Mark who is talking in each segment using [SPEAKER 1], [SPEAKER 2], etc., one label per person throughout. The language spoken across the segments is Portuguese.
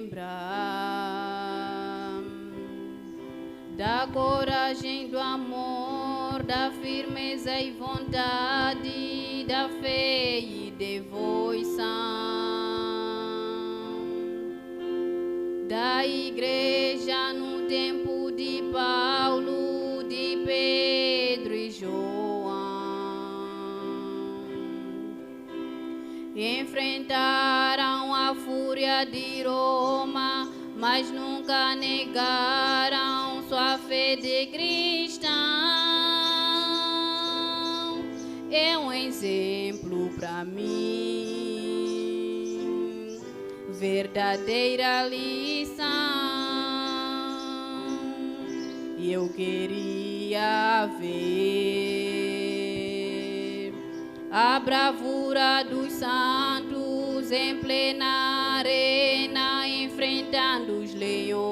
[SPEAKER 1] lembrar da coragem, do amor, da firmeza e vontade, da fé e devoção da igreja no tempo de Paulo, de Pedro e João. Enfrentaram a fúria de Roma, mas nunca negaram sua fé de cristão. É um exemplo para mim, verdadeira lição. E eu queria ver a bravura dos santos em plena arena, enfrentando os leões.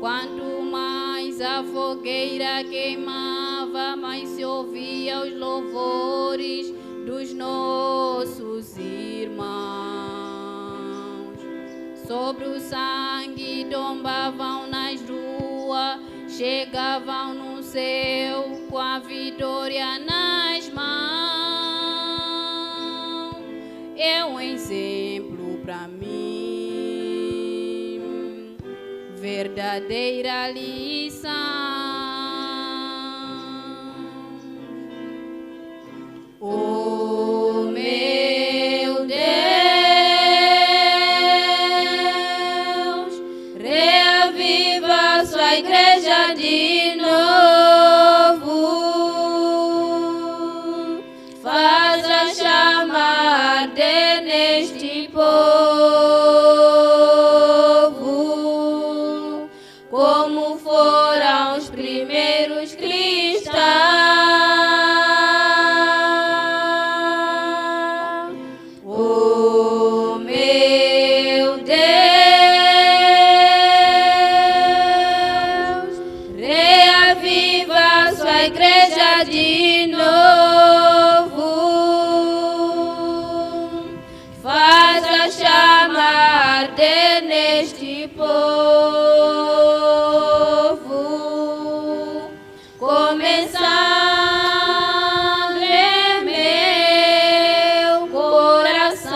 [SPEAKER 1] Quanto mais a fogueira queimava, mais se ouvia os louvores dos nossos irmãos. Sobre o sangue tombavam nas ruas, chegavam no céu com a vitória nas mãos. É um exemplo para mim, verdadeira lição. Oh, meu Deus, reaviva sua igreja de novo, faz-a chama arder neste povo, como foram os primeiros cristãos. Oh, meu Deus, reaviva sua igreja de novo, faz a chama arder neste povo, começando em meu coração.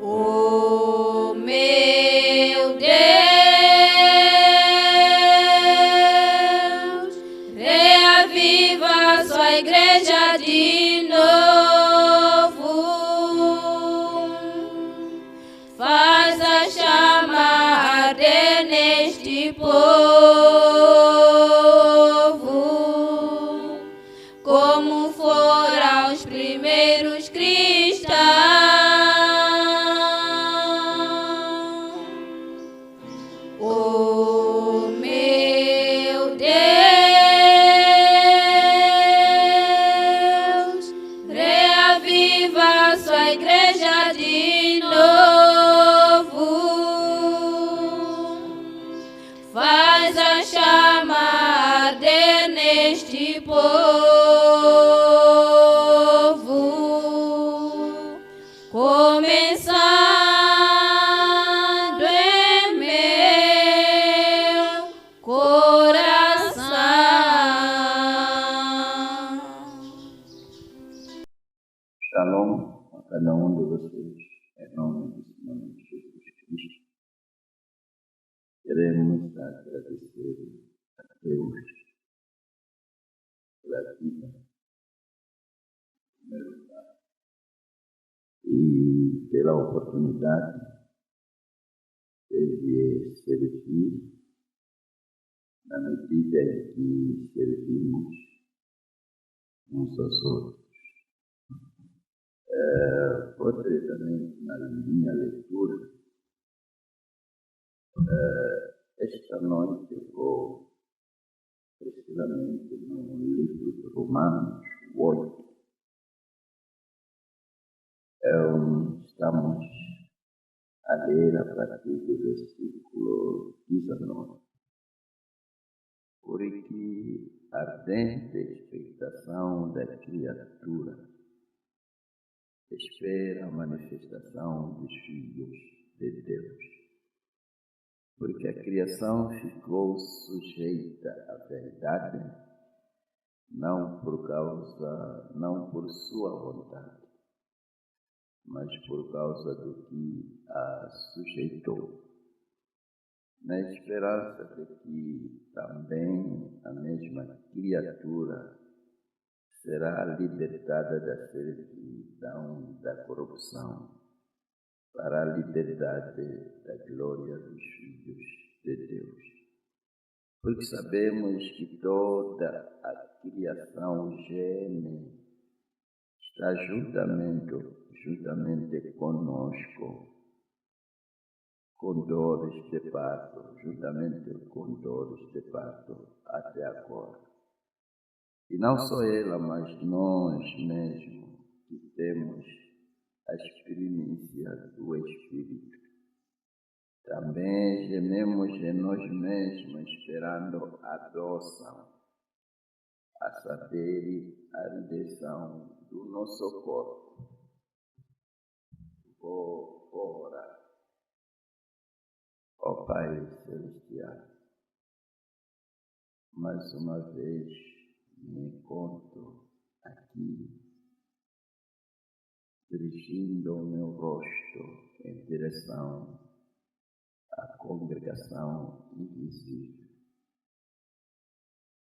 [SPEAKER 1] Oh, meu Deus, reaviva sua igreja de novo, faz a chama arder neste povo, como foram os primeiros cristãos. Oh, meu Deus, reaviva sua igreja de novo, faz a chama arder neste povo, começando em meu coração.
[SPEAKER 2] Shalom a cada um de vocês, em nome do Senhor Jesus Cristo. Queremos agradecer a Deus pela vida, em primeiro lugar, e pela oportunidade de servir na medida em que servimos uns aos outros. Concretamente, na minha leitura, esta noite vou precisamente no livro de Romanos 8. Estamos a ler a partir do versículo 19. Porque ardente expectação da criatura, espera a manifestação dos filhos de Deus. Porque a criação ficou sujeita à verdade, não por sua vontade, mas por causa do que a sujeitou, na esperança de que também a mesma criatura será libertada da servidão da corrupção para a liberdade da glória dos filhos de Deus. Porque sabemos que toda a criação geme, está juntamente conosco, com dores de parto, juntamente com dores de parto até agora. E não só ela, mas nós mesmos que temos a experiência do Espírito. Também gememos em nós mesmos, esperando a adoção, a saber, a redenção do nosso corpo. Vou orar. Ó Pai Celestial, mais uma vez me encontro aqui, dirigindo o meu rosto em direção à congregação invisível.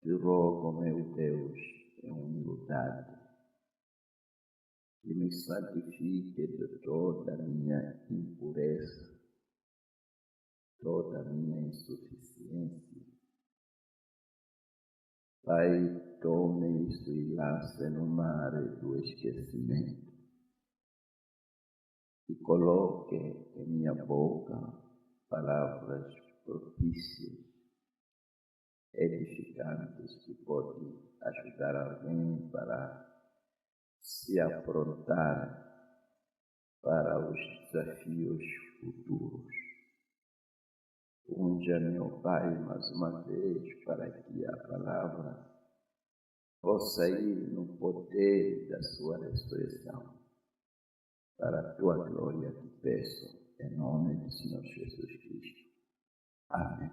[SPEAKER 2] Te rogo, meu Deus, em humildade, que me santifique de toda a minha impureza, toda a minha insuficiência. Pai, tome isso e lance no mar do esquecimento e coloque em minha boca palavras propícias, edificantes, que podem ajudar alguém para se aprontar para os desafios futuros. Unja, meu Pai, mais uma vez, para que a palavra possa ir no poder da sua ressurreição. Para a tua glória te peço, em nome do Senhor Jesus Cristo. Amém.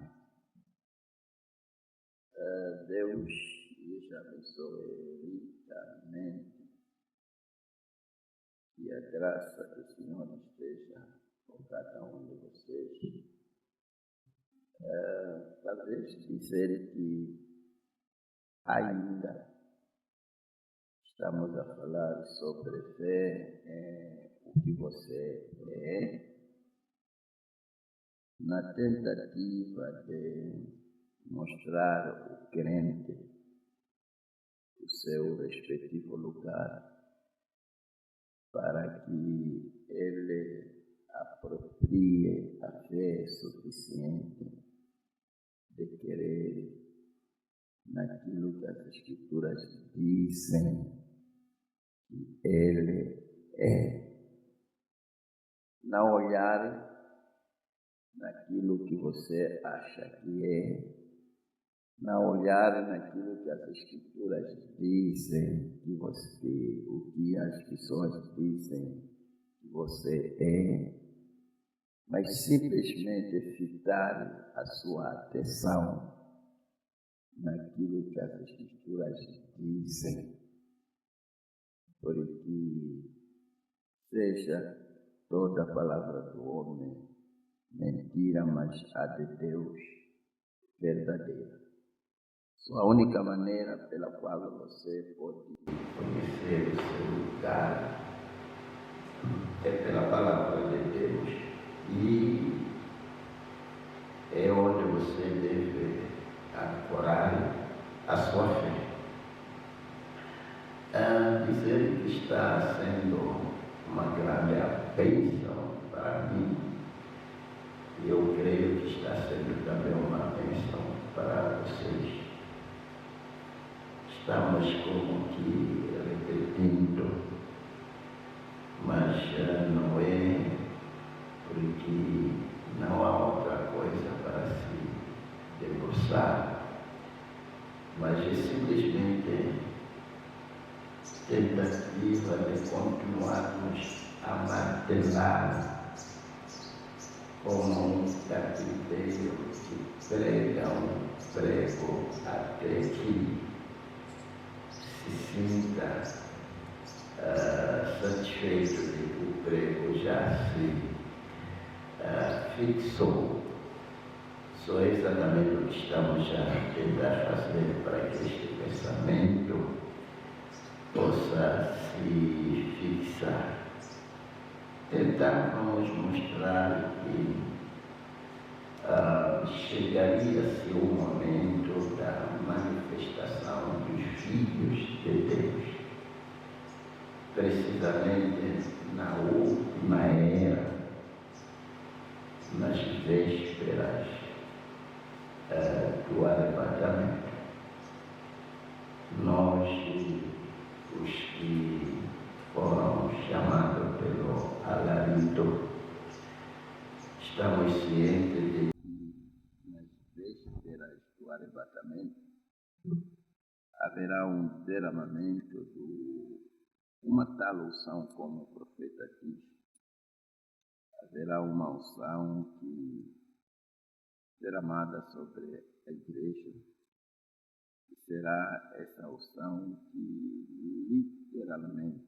[SPEAKER 2] Deus lhes abençoe ricamente e a graça do Senhor esteja com cada um de vocês. Talvez dizer que ainda estamos a falar sobre fé, o que você é, na tentativa de mostrar o crente o seu respectivo lugar, para que ele aproprie a fé suficiente de querer naquilo que as Escrituras dizem que ele é. Não olhar naquilo que você acha que é, não olhar naquilo que as Escrituras dizem que você, o que as pessoas dizem que você é, mas simplesmente fitar a sua atenção naquilo que as Escrituras dizem, porque seja toda a palavra do homem mentira, mas a de Deus verdadeira. A única maneira pela qual você pode conhecer o seu lugar é pela palavra de Deus, e é onde você deve ancorar a sua fé. Dizer que está sendo uma grande bênção para mim, e eu creio que está sendo também uma bênção para vocês. Estamos como que repetindo, mas não é, porque não há outra coisa para se debruçar, mas é simplesmente tentativa de continuarmos a martelar como um carpinteiro que prega um prego até que se sinta satisfeito de que o prego já se fixou. Só é exatamente o que estamos a tentar fazer para que este pensamento possa se fixar. Tentávamos mostrar que chegaria-se o momento da manifestação dos filhos de Deus, precisamente na última era, nas vésperas do arrebatamento. Nós, os que foram chamados pelo alarido, estamos cientes de que nas vésperas do arrebatamento haverá um derramamento de uma tal unção como o profeta diz. Haverá uma unção que derramada sobre a igreja, e será essa unção que literalmente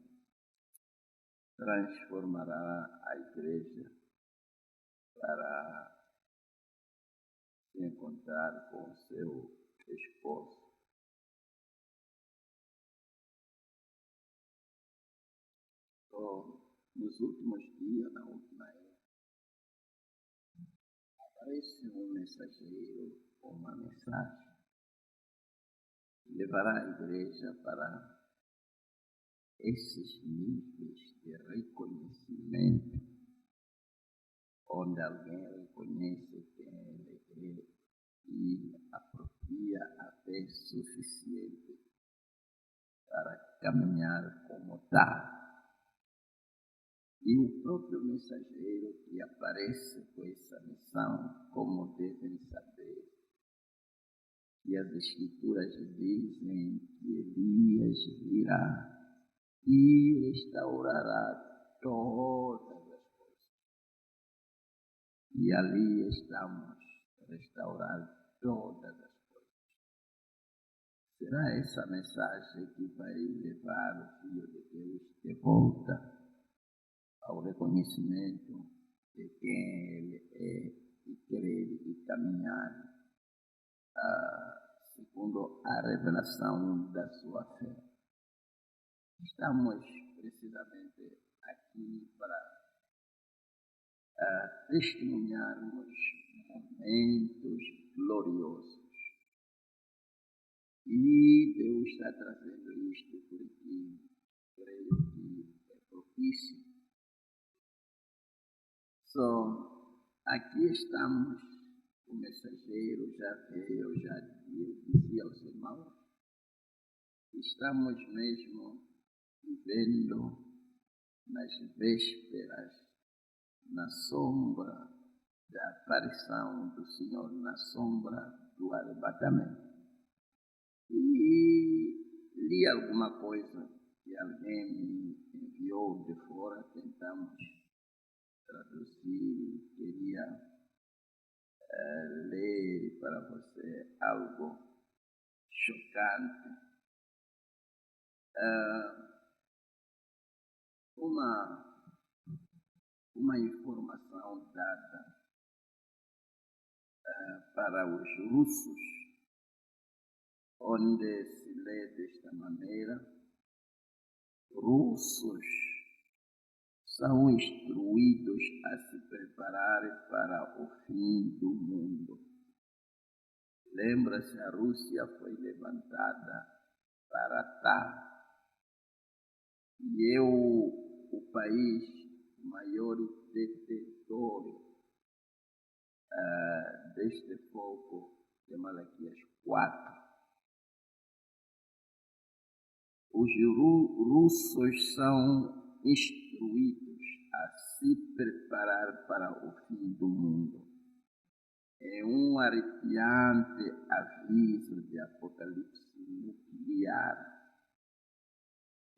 [SPEAKER 2] transformará a igreja para se encontrar com o seu esposo. Então, nos últimos dias, na última era, aparece um mensageiro com uma mensagem que levará a igreja para esses níveis de reconhecimento, onde alguém reconhece quem ele é e apropria a fé suficiente para caminhar como tal. E o próprio mensageiro que aparece com essa missão, como devem saber, que as Escrituras dizem que Elias virá e restaurará todas as coisas. E ali estamos, restaurar todas as coisas. Será essa mensagem que vai levar o Filho de Deus de volta ao reconhecimento de quem Ele é e crer e caminhar segundo a revelação da sua fé. Estamos precisamente aqui para testemunharmos momentos gloriosos. E Deus está trazendo isto porque creio que é propício. Aqui estamos, o mensageiro já veio, já dizia aos irmãos, estamos mesmo vivendo nas vésperas, na sombra da aparição do Senhor, na sombra do arrebatamento. E li alguma coisa que alguém me enviou de fora, tentamos traduzir, queria ler para você algo chocante. Uma informação dada para os russos, onde se lê desta maneira: russos são instruídos a se prepararem para o fim do mundo. Lembra-se, a Rússia foi levantada para tal. E é o país maior detentor deste fogo de Malaquias 4. Os russos são instruídos a se preparar para o fim do mundo. é um arrepiante aviso de apocalipse nuclear.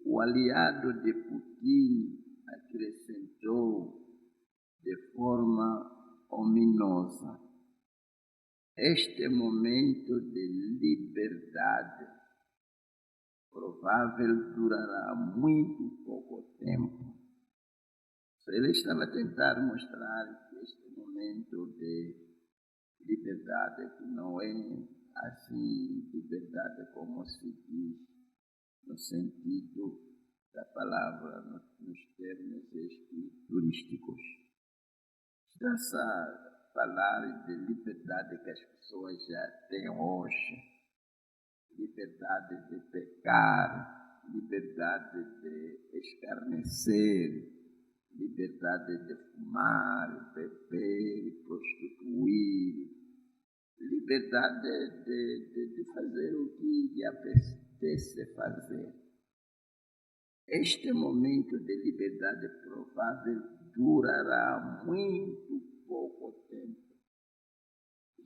[SPEAKER 2] O aliado de Putin acrescentou de forma ominosa: este momento de liberdade provável durará muito pouco tempo. Ele estava a tentar mostrar que este momento de liberdade, que não é assim liberdade como se diz no sentido da palavra, nos termos turísticos. Está-se a falar de liberdade que as pessoas já têm hoje. Liberdade de pecar, liberdade de escarnecer, liberdade de fumar, beber, prostituir, liberdade de fazer o que lhe apetece fazer. Este momento de liberdade provável durará muito pouco tempo.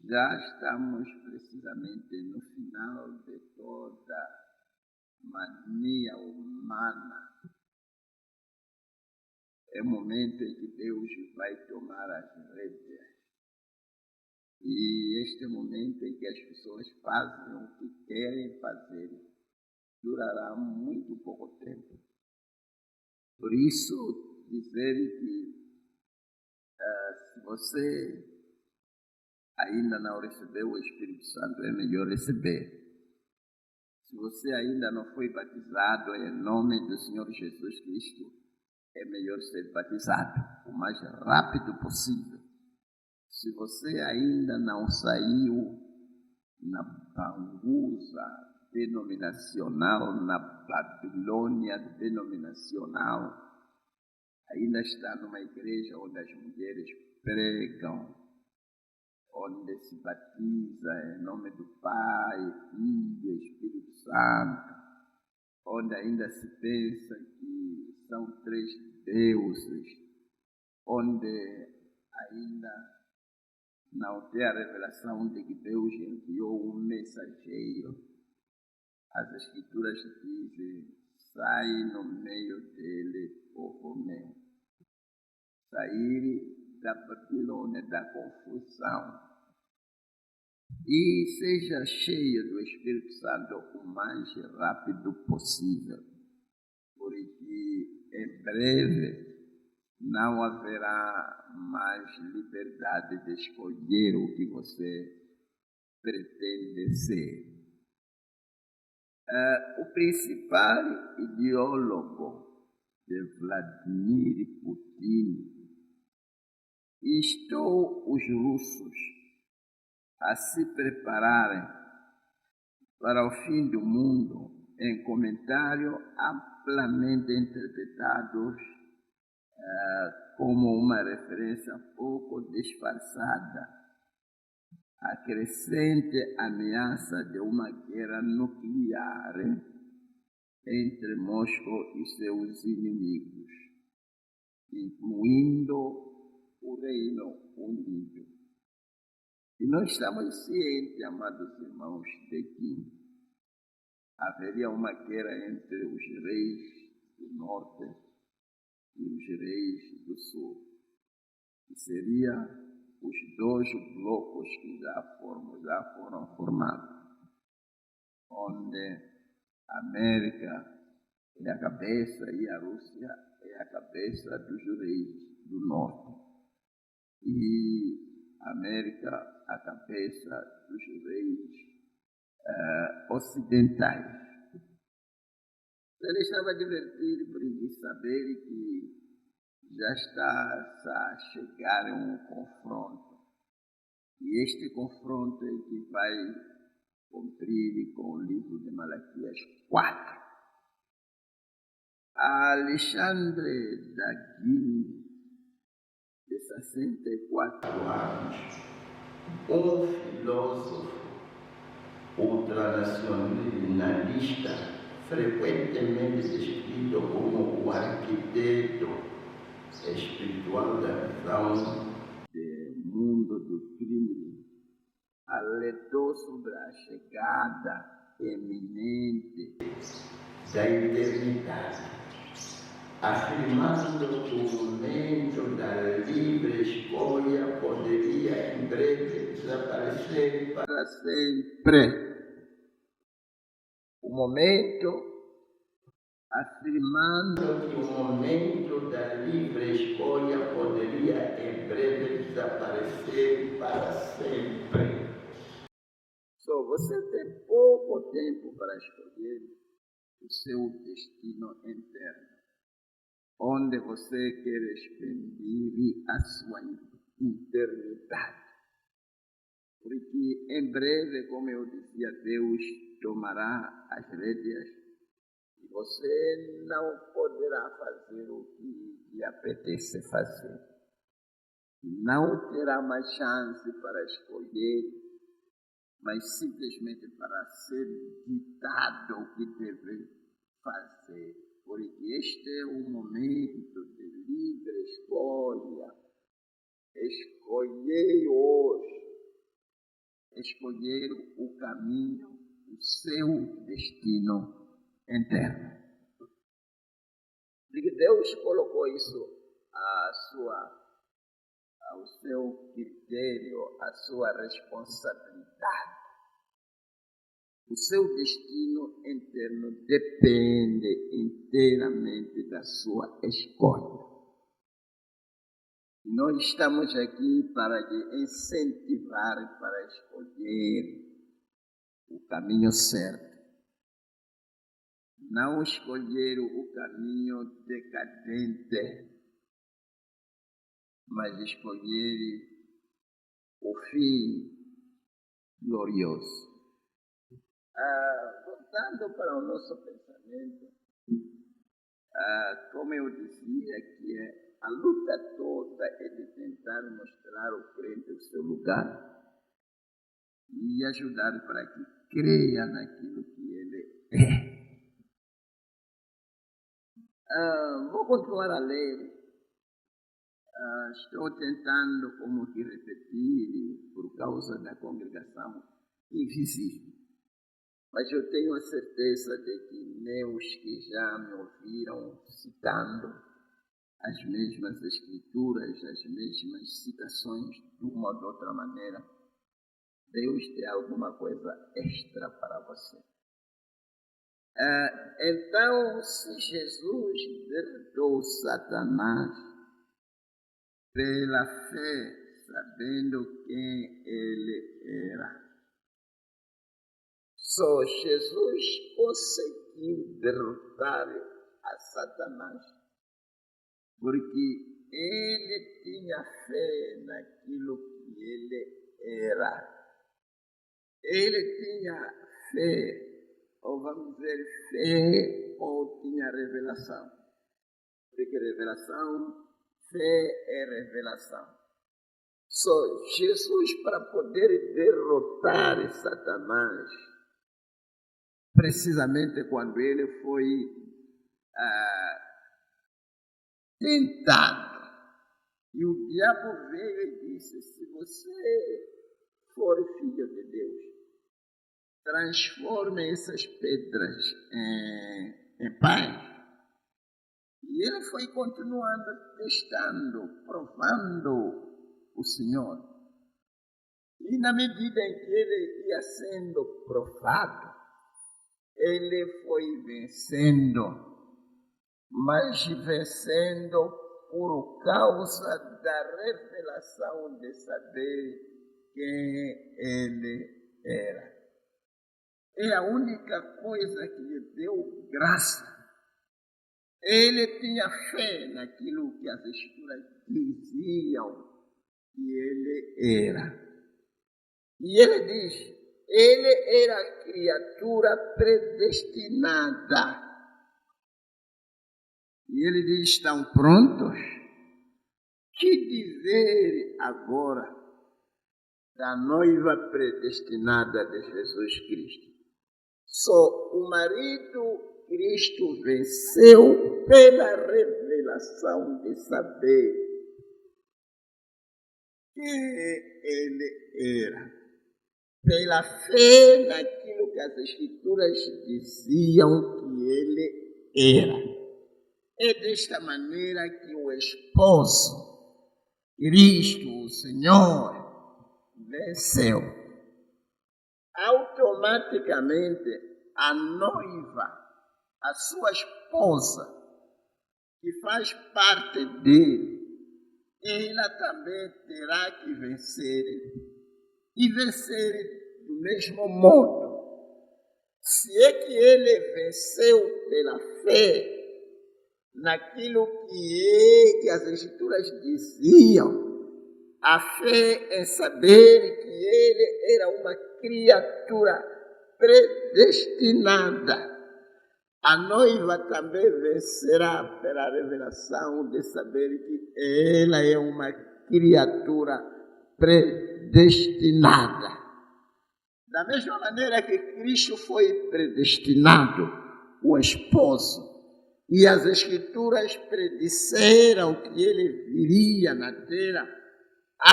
[SPEAKER 2] Já estamos precisamente no final de toda mania humana. É o momento em que Deus vai tomar as rédeas. E este momento em que as pessoas fazem o que querem fazer durará muito pouco tempo. Por isso, dizer que se você ainda não recebeu o Espírito Santo, é melhor receber. Se você ainda não foi batizado em nome do Senhor Jesus Cristo, é melhor ser batizado o mais rápido possível. Se você ainda não saiu na bangusa denominacional, na Babilônia denominacional, ainda está numa igreja onde as mulheres pregam, onde se batiza em nome do Pai, Filho e Espírito Santo, onde ainda se pensa que são 3 deuses, onde ainda não tem a revelação de que Deus enviou um mensageiro. As Escrituras dizem: sai no meio dele, povo meu. Sair da Babilônia, da confusão. E seja cheio do Espírito Santo o mais rápido possível, porque em breve não haverá mais liberdade de escolher o que você pretende ser. O principal ideólogo de Vladimir Putin instou os russos a se prepararem para o fim do mundo em comentário amplamente interpretados como uma referência pouco disfarçada à crescente ameaça de uma guerra nuclear entre Moscou e seus inimigos, incluindo o Reino Unido. E nós estamos cientes, amados irmãos, de que haveria uma guerra entre os reis do norte e os reis do sul, que seria os 2 blocos que já foram formados, onde a América é a cabeça e a Rússia é a cabeça dos reis do norte, e a América a cabeça dos reis ocidentais. Ele estava divertido por saber que já está a chegar um confronto. E este confronto é que vai cumprir com o livro de Malaquias 4. Alexandre da Guine, de 64 anos, um filósofo ultranacionalista, frequentemente descrito como o arquiteto espiritual da visão do mundo do crime, alertou sobre a chegada eminente da eternidade, afirmando que o momento da livre escolha poderia em breve desaparecer para sempre. Afirmando que o momento da livre escolha poderia em breve desaparecer para sempre. Você tem pouco tempo para escolher o seu destino eterno, onde você quer expandir a sua eternidade. Porque em breve, como eu dizia, Deus tomará as rédeas e você não poderá fazer o que lhe apetece fazer. Não terá mais chance para escolher, mas simplesmente para ser ditado o que deve fazer. Porque este é o momento de livre escolha. Escolher hoje. Escolher o caminho, o seu destino eterno. Porque Deus colocou isso ao seu critério, à sua responsabilidade. O seu destino eterno depende inteiramente da sua escolha. Nós estamos aqui para lhe incentivar para escolher o caminho certo. Não escolher o caminho decadente, mas escolher o fim glorioso. Voltando para o nosso pensamento, como eu dizia, que a luta toda é de tentar mostrar ao crente o seu lugar e ajudar para que creia naquilo que ele é. Vou continuar a ler. Estou tentando como que repetir por causa da congregação invisível. Mas eu tenho a certeza de que nem os que já me ouviram citando as mesmas escrituras, as mesmas citações, de uma ou de outra maneira, Deus tem alguma coisa extra para você. Então, se Jesus derrotou Satanás pela fé, sabendo quem ele era, só Jesus conseguiu derrotar a Satanás, porque ele tinha fé naquilo que ele era. Ele tinha fé, ou vamos dizer, fé ou tinha revelação. Porque revelação, fé é revelação. Só Jesus, para poder derrotar Satanás, precisamente quando ele foi tentado, e o diabo veio e disse: se você for filho de Deus, transforme essas pedras em pães. E ele foi continuando testando, provando o Senhor. E na medida em que ele ia sendo provado, ele foi vencendo, mas vencendo por causa da revelação de saber quem ele era. É a única coisa que lhe deu graça. Ele tinha fé naquilo que as Escrituras diziam que ele era. E ele diz: ele era criatura predestinada. E ele diz: estão prontos? Que dizer agora da noiva predestinada de Jesus Cristo? Só o marido Cristo venceu pela revelação de saber quem ele era.
[SPEAKER 3] pela fé naquilo que as Escrituras diziam que ele era. É desta maneira que o esposo, Cristo, o Senhor, venceu. Automaticamente, a noiva, a sua esposa, que faz parte dele, ela também terá que vencer. E vencer do mesmo modo. Se é que ele venceu pela fé, naquilo que as Escrituras diziam, a fé é saber que ele era uma criatura predestinada. A noiva também vencerá pela revelação de saber que ela é uma criatura predestinada. Da mesma maneira que Cristo foi predestinado, o esposo, e as Escrituras predisseram que ele viria na terra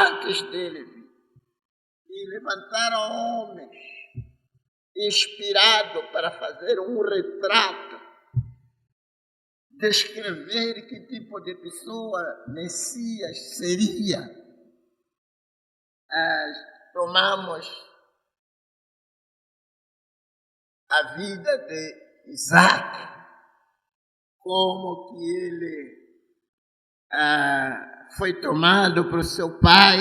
[SPEAKER 3] antes dele vir. E levantaram homens inspirados para fazer um retrato, descrever que tipo de pessoa Messias seria. Tomamos a vida de Isaac, como que ele foi tomado por seu pai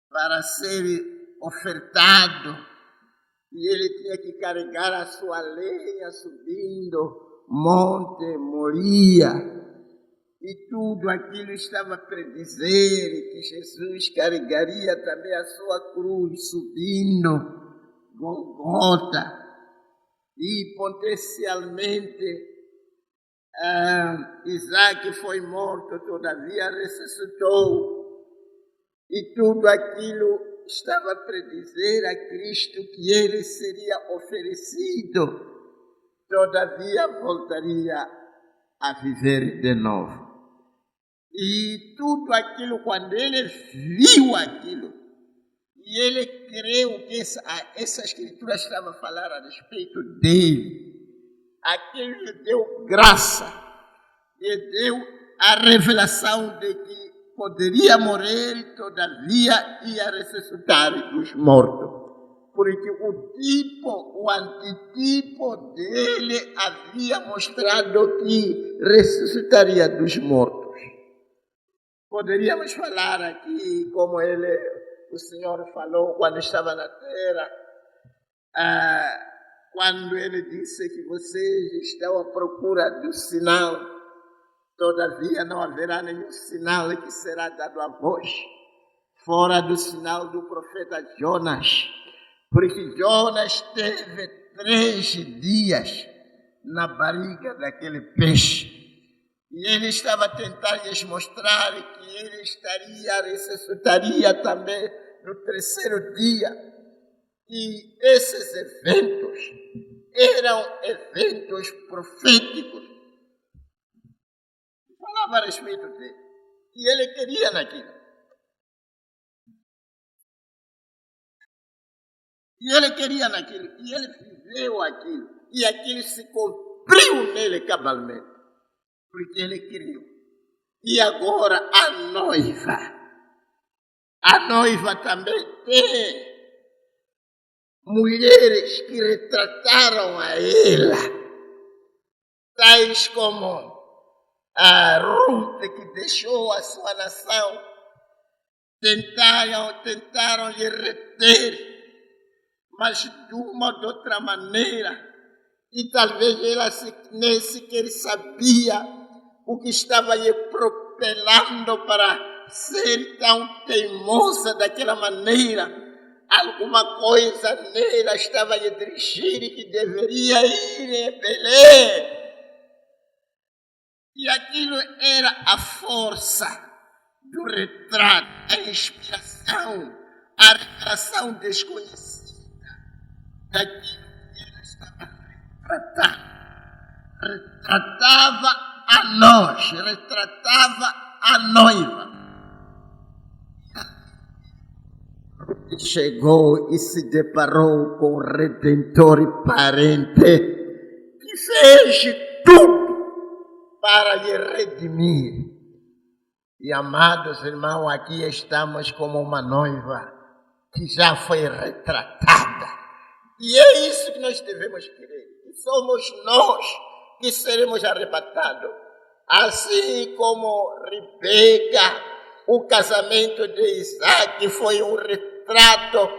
[SPEAKER 3] para ser ofertado, e ele tinha que carregar a sua lenha subindo Monte Moria, e tudo aquilo estava a predizer que Jesus carregaria também a sua cruz subindo Golgota, e potencialmente Isaac foi morto, todavia ressuscitou, e tudo aquilo estava a predizer a Cristo que ele seria oferecido, todavia voltaria a viver de novo. E tudo aquilo, quando ele viu aquilo, e ele creu que essa Escritura estava a falar a respeito dele, aquilo lhe deu graça, lhe deu a revelação de que poderia morrer e todavia ia ressuscitar dos mortos. Porque o antitipo dele havia mostrado que ressuscitaria dos mortos. Poderíamos falar aqui como o Senhor falou quando estava na terra, quando ele disse que vocês estão à procura do sinal, todavia não haverá nenhum sinal que será dado a vós, fora do sinal do profeta Jonas, porque Jonas teve 3 dias na barriga daquele peixe, e ele estava a tentar lhes mostrar que ele ressuscitaria também no 3º dia. E esses eventos eram eventos proféticos. Falava a respeito dele. E ele queria naquilo. E ele queria naquilo. E ele viveu aquilo. E aquilo se cumpriu nele cabalmente. Porque ele queria. E agora a noiva também tem mulheres que retrataram a ela, tais como a Ruth, que deixou a sua nação, tentaram lhe reter, mas de uma ou de outra maneira, e talvez ela nem sequer sabia o que estava lhe propelando para ser tão teimosa daquela maneira. Alguma coisa nela estava a lhe dirigir que deveria ir em Belém. E aquilo era a força do retrato, a inspiração, a revelação desconhecida daquilo que ela estava a retratar. Retratava a nós, retratava a noiva. chegou e se deparou com o Redentor e parente que fez tudo para lhe redimir. E, amados irmãos, aqui estamos como uma noiva que já foi retratada. E é isso que nós devemos querer. E somos nós que seremos arrebatados. Assim como Rebeca, o casamento de Isaac foi um retrato,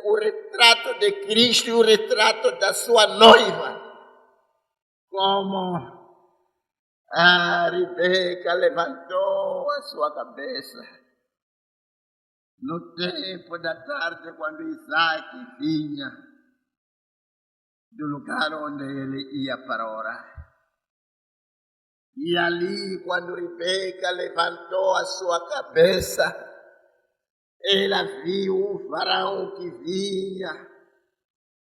[SPEAKER 3] o retrato de Cristo e o retrato da sua noiva. Como a Rebeca levantou a sua cabeça no tempo da tarde, quando Isaac vinha do lugar onde ele ia para orar. E ali, quando Rebeca levantou a sua cabeça, ela viu um varão que vinha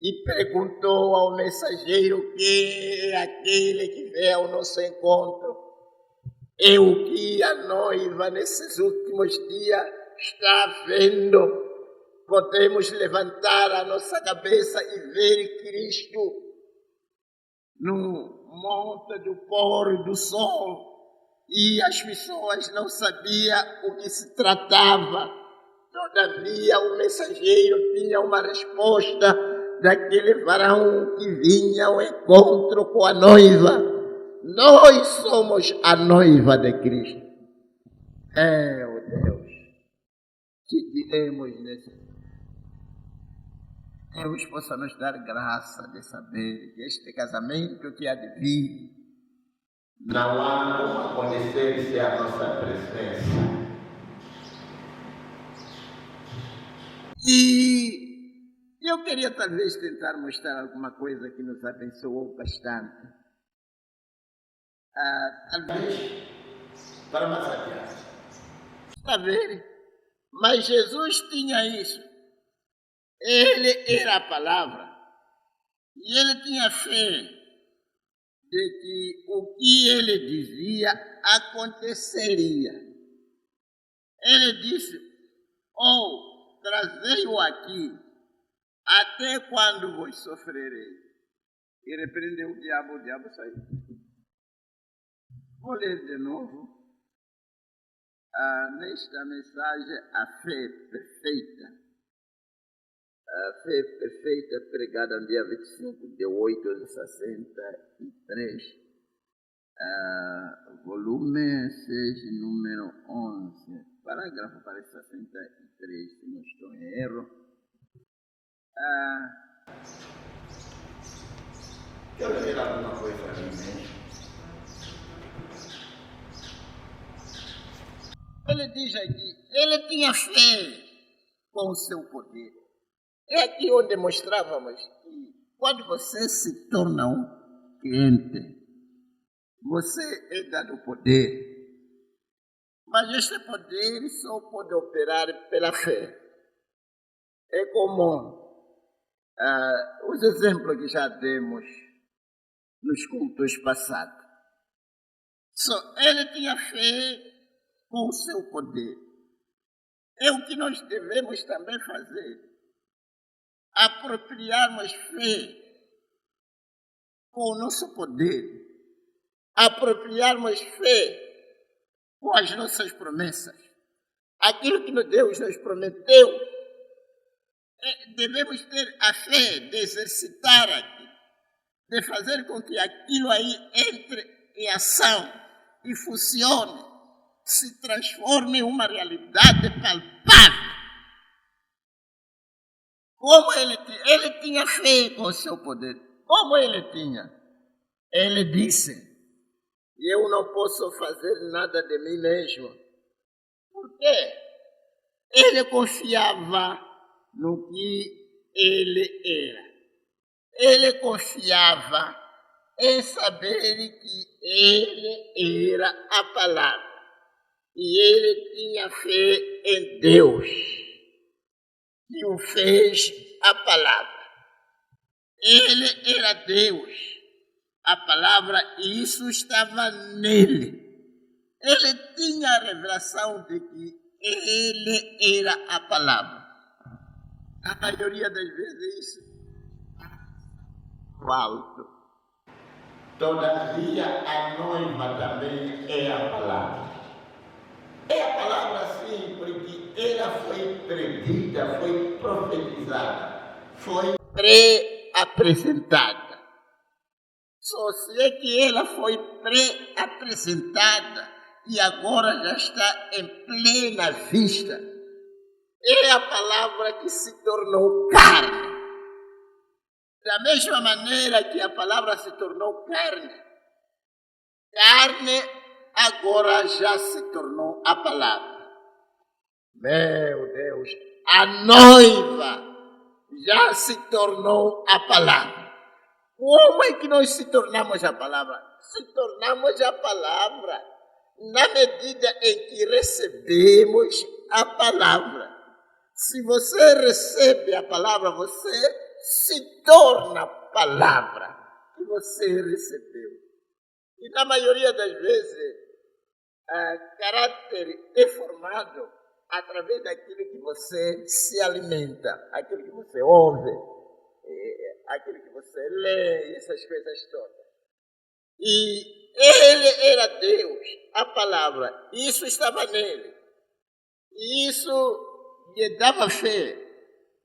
[SPEAKER 3] e perguntou ao mensageiro: quem é aquele que veio ao nosso encontro? É o que a noiva nesses últimos dias está vendo. Podemos levantar a nossa cabeça e ver Cristo no monte do pôr do sol. E as pessoas não sabiam o que se tratava. Todavia o mensageiro tinha uma resposta daquele varão que vinha ao encontro com a noiva. Nós somos a noiva de Cristo. Deus, que diremos nesse Deus possa nos dar graça de saber que este casamento que há de vir não há como acontecer sem a nossa presença. E eu queria talvez tentar mostrar alguma coisa que nos abençoou bastante. Talvez para mais adiante. Está vendo? Mas Jesus tinha isso. Ele era a palavra. E ele tinha fé de que o que ele dizia aconteceria. Ele disse: trazei-o aqui, até quando vos sofrerei. E repreendeu o diabo saiu. Vou ler de novo. Nesta mensagem, a fé perfeita. A fé perfeita, pregada no dia 25 de 8 de 63. Volume 6, número 11. Parágrafo para 63, se não estou em erro. Quero ler alguma coisa ali mesmo. Ele diz aqui, ele tinha fé com o seu poder. É aqui onde mostrávamos que quando você se torna um crente, você é dado poder. Mas este poder só pode operar pela fé. É como os exemplos que já demos nos cultos passados. Ele tinha fé com o seu poder. É o que nós devemos também fazer. Apropriarmos fé com o nosso poder. Apropriarmos fé com as nossas promessas. Aquilo que Deus nos prometeu, devemos ter a fé de exercitar aqui, de fazer com que aquilo aí entre em ação e funcione, se transforme em uma realidade palpável. Como ele tinha fé com o seu poder. Como ele tinha? Ele disse: eu não posso fazer nada de mim mesmo. Por quê? Ele confiava no que ele era. Ele confiava em saber que ele era a palavra. E ele tinha fé em Deus, que o fez a palavra. Ele era Deus. A palavra, e isso estava nele. Ele tinha a revelação de que ele era a palavra. A maioria das vezes isso é alto. Todavia, a noiva também é a palavra. É a palavra sim, porque ela foi predita, foi profetizada, foi pré-apresentada. Só se é que ela foi pré-apresentada e agora já está em plena vista. É a palavra que se tornou carne. Da mesma maneira que a palavra se tornou carne, carne agora já se tornou a palavra. Meu Deus, a noiva já se tornou a palavra. Como é que nós se tornamos a palavra? Se tornamos a palavra na medida em que recebemos a palavra. Se você recebe a palavra, você se torna a palavra que você recebeu. E na maioria das vezes, caráter é formado através daquilo que você se alimenta, aquilo que você ouve, aquilo que você lê, essas coisas todas. E ele era Deus, a palavra, isso estava nele. E isso lhe dava fé,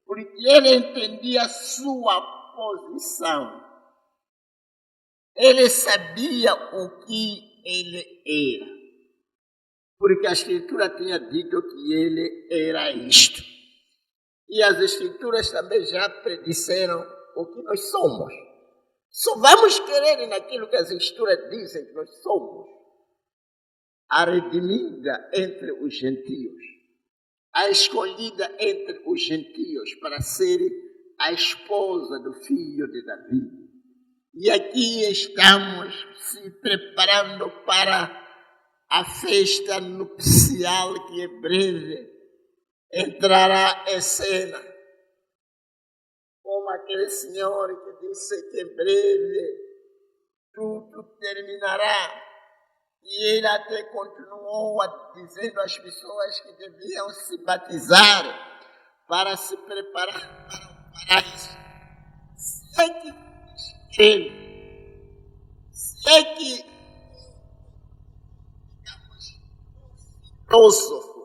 [SPEAKER 3] porque ele entendia a sua posição. Ele sabia o que ele era, porque a Escritura tinha dito que ele era isto. E as Escrituras também já predisseram o que nós somos. Só vamos querer naquilo que as Escrituras dizem que nós somos. A redimida entre os gentios, a escolhida entre os gentios para ser a esposa do filho de Davi. E aqui estamos se preparando para a festa nupcial que em breve entrará em cena. Como aquele senhor que disse que em breve tudo terminará. E ele até continuou dizendo às pessoas que deviam se batizar para se preparar para o paraíso. Se é que se é que filósofo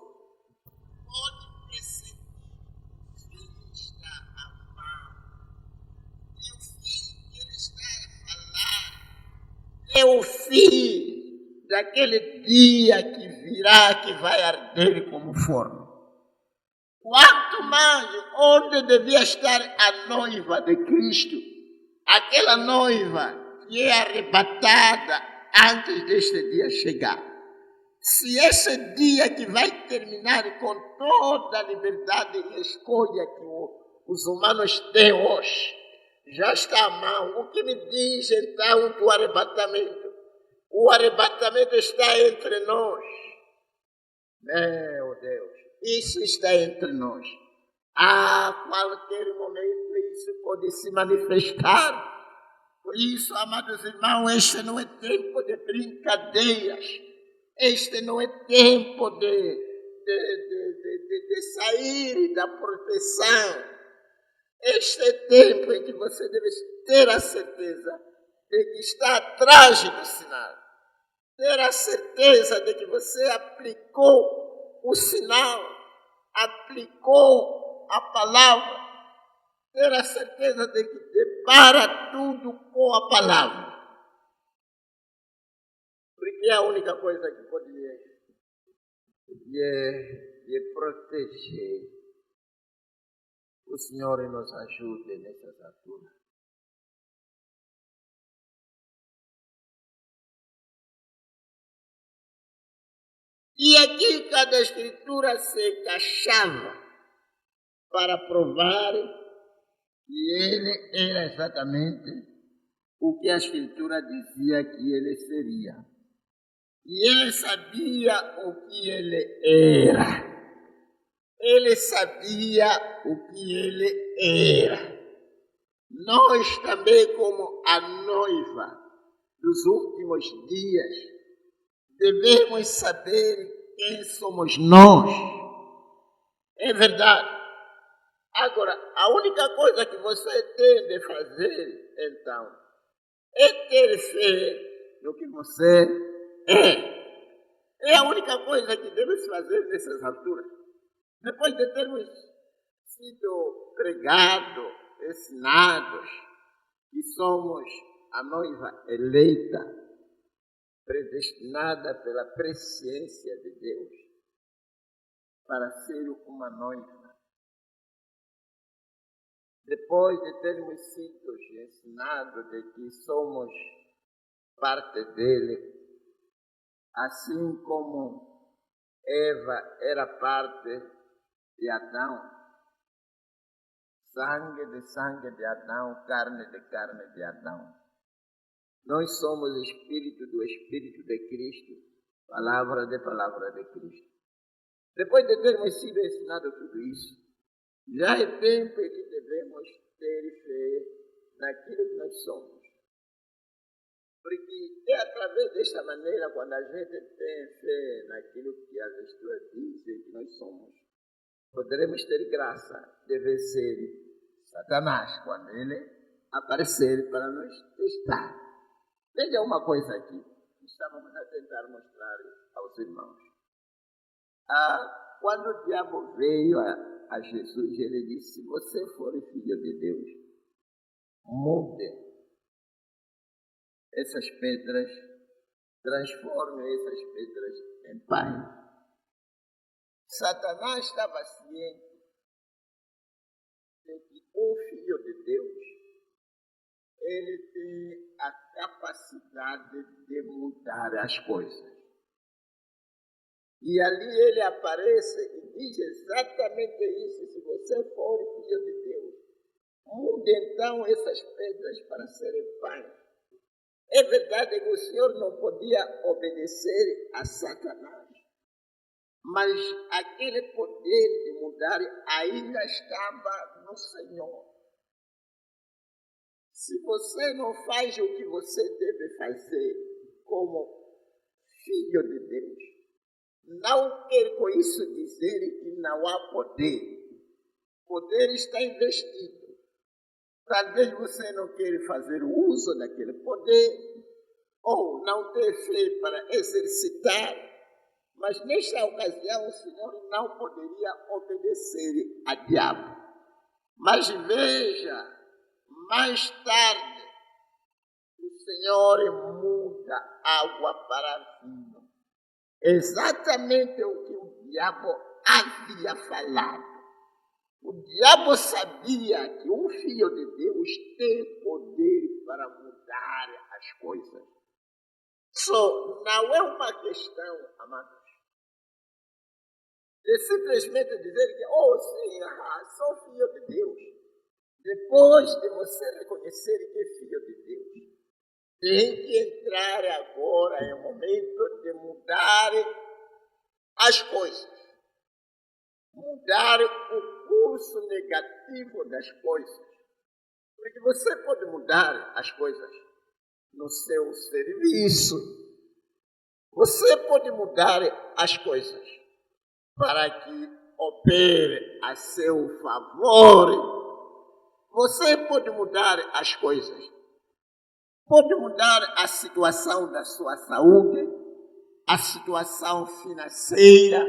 [SPEAKER 3] pode perceber que ele está a falar e o fim que ele está a falar é o fim daquele dia que virá, que vai arder como forno. Quanto mais onde devia estar a noiva de Cristo, aquela noiva que é arrebatada antes deste dia chegar. Se esse dia que vai terminar com toda a liberdade e escolha que os humanos têm hoje, já está à mão, o que me diz então do arrebatamento? O arrebatamento está entre nós. Meu Deus, isso está entre nós. A qualquer momento isso pode se manifestar. Por isso, amados irmãos, este não é tempo de brincadeiras. Este não é tempo de sair da proteção. Este é tempo em que você deve ter a certeza de que está atrás do sinal. Ter a certeza de que você aplicou o sinal, aplicou a palavra. Ter a certeza de que depara tudo com a palavra. Porque é a única coisa que pode lhe proteger. O Senhor nos ajude nessas alturas. E aqui cada escritura se encaixava para provar que ele era exatamente o que a escritura dizia que ele seria. E ele sabia o que ele era. Ele sabia o que ele era. Nós também, como a noiva dos últimos dias, devemos saber quem somos nós. É verdade. Agora, a única coisa que você tem de fazer, então, é ter fé no que você é. É a única coisa que deve-se fazer nessas alturas. Depois de termos sido pregados, ensinados, que somos a noiva eleita, predestinada pela presciência de Deus, para ser uma noiva. Depois de termos sido ensinados de que somos parte dele, assim como Eva era parte de Adão, sangue de Adão, carne de Adão. Nós somos espírito do Espírito de Cristo, palavra de Cristo. Depois de termos sido ensinados tudo isso, já é tempo em que devemos ter fé naquilo que nós somos. Porque é através desta maneira, quando a gente tem fé naquilo que as Escrituras dizem que nós somos, poderemos ter graça de vencer Satanás quando ele aparecer para nos testar. Veja uma coisa aqui, que estávamos a tentar mostrar aos irmãos. Quando o diabo veio a Jesus, ele disse: se você for filho de Deus, mude essas pedras, transforme essas pedras em pães. Satanás estava ciente de que o filho de Deus, ele tem a capacidade de mudar as coisas. E ali ele aparece e diz exatamente isso: se você for filho de Deus, mude então essas pedras para serem pães. É verdade que o Senhor não podia obedecer a Satanás, mas aquele poder de mudar ainda estava no Senhor. Se você não faz o que você deve fazer como filho de Deus, não quer com isso dizer que não há poder. O poder está investido. Talvez você não queira fazer uso daquele poder, ou não ter fé para exercitar, mas nesta ocasião o Senhor não poderia obedecer a diabo. Mas veja, mais tarde, o Senhor muda água para vinho. Exatamente o que o diabo havia falado. O diabo sabia que um filho de Deus tem poder para mudar as coisas. Não é uma questão, amados, de simplesmente dizer que, sim, sou filho de Deus. Depois de você reconhecer que é filho de Deus, tem que entrar agora em um momento de mudar as coisas. Mudar o curso negativo das coisas. Porque você pode mudar as coisas no seu serviço. Você pode mudar as coisas para que opere a seu favor. Você pode mudar as coisas. Pode mudar a situação da sua saúde, a situação financeira,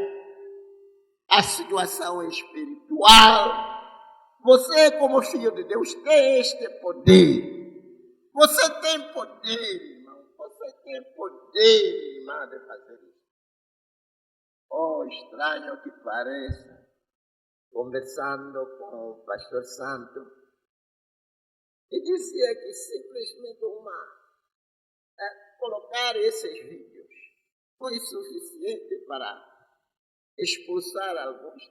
[SPEAKER 3] a situação espiritual. Você, como filho de Deus, tem este poder. Você tem poder, irmão. Você tem poder, irmã, de fazer isso. Estranho que pareça, conversando com o pastor Santo, e dizia que simplesmente colocar esses vídeos foi suficiente para expulsar alguns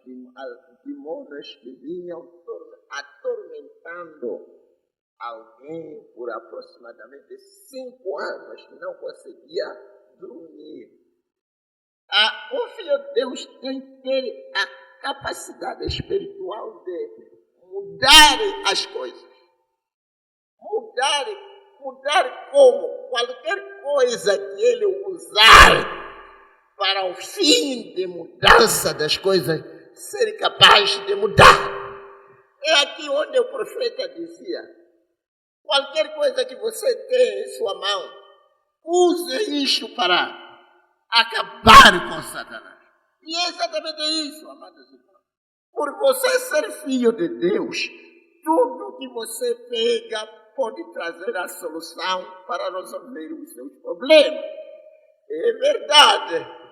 [SPEAKER 3] demônios que vinham atormentando alguém por aproximadamente 5 anos que não conseguia dormir. O filho de Deus tem que ter a capacidade espiritual de mudar as coisas. Mudar como? Qualquer coisa que ele usar para o fim de mudança das coisas, ser capaz de mudar. É aqui onde o profeta dizia: qualquer coisa que você tem em sua mão, use isto para acabar com Satanás. E é exatamente isso, amados irmãos. Por você ser filho de Deus, tudo que você pega pode trazer a solução para resolver os seus problemas. É verdade.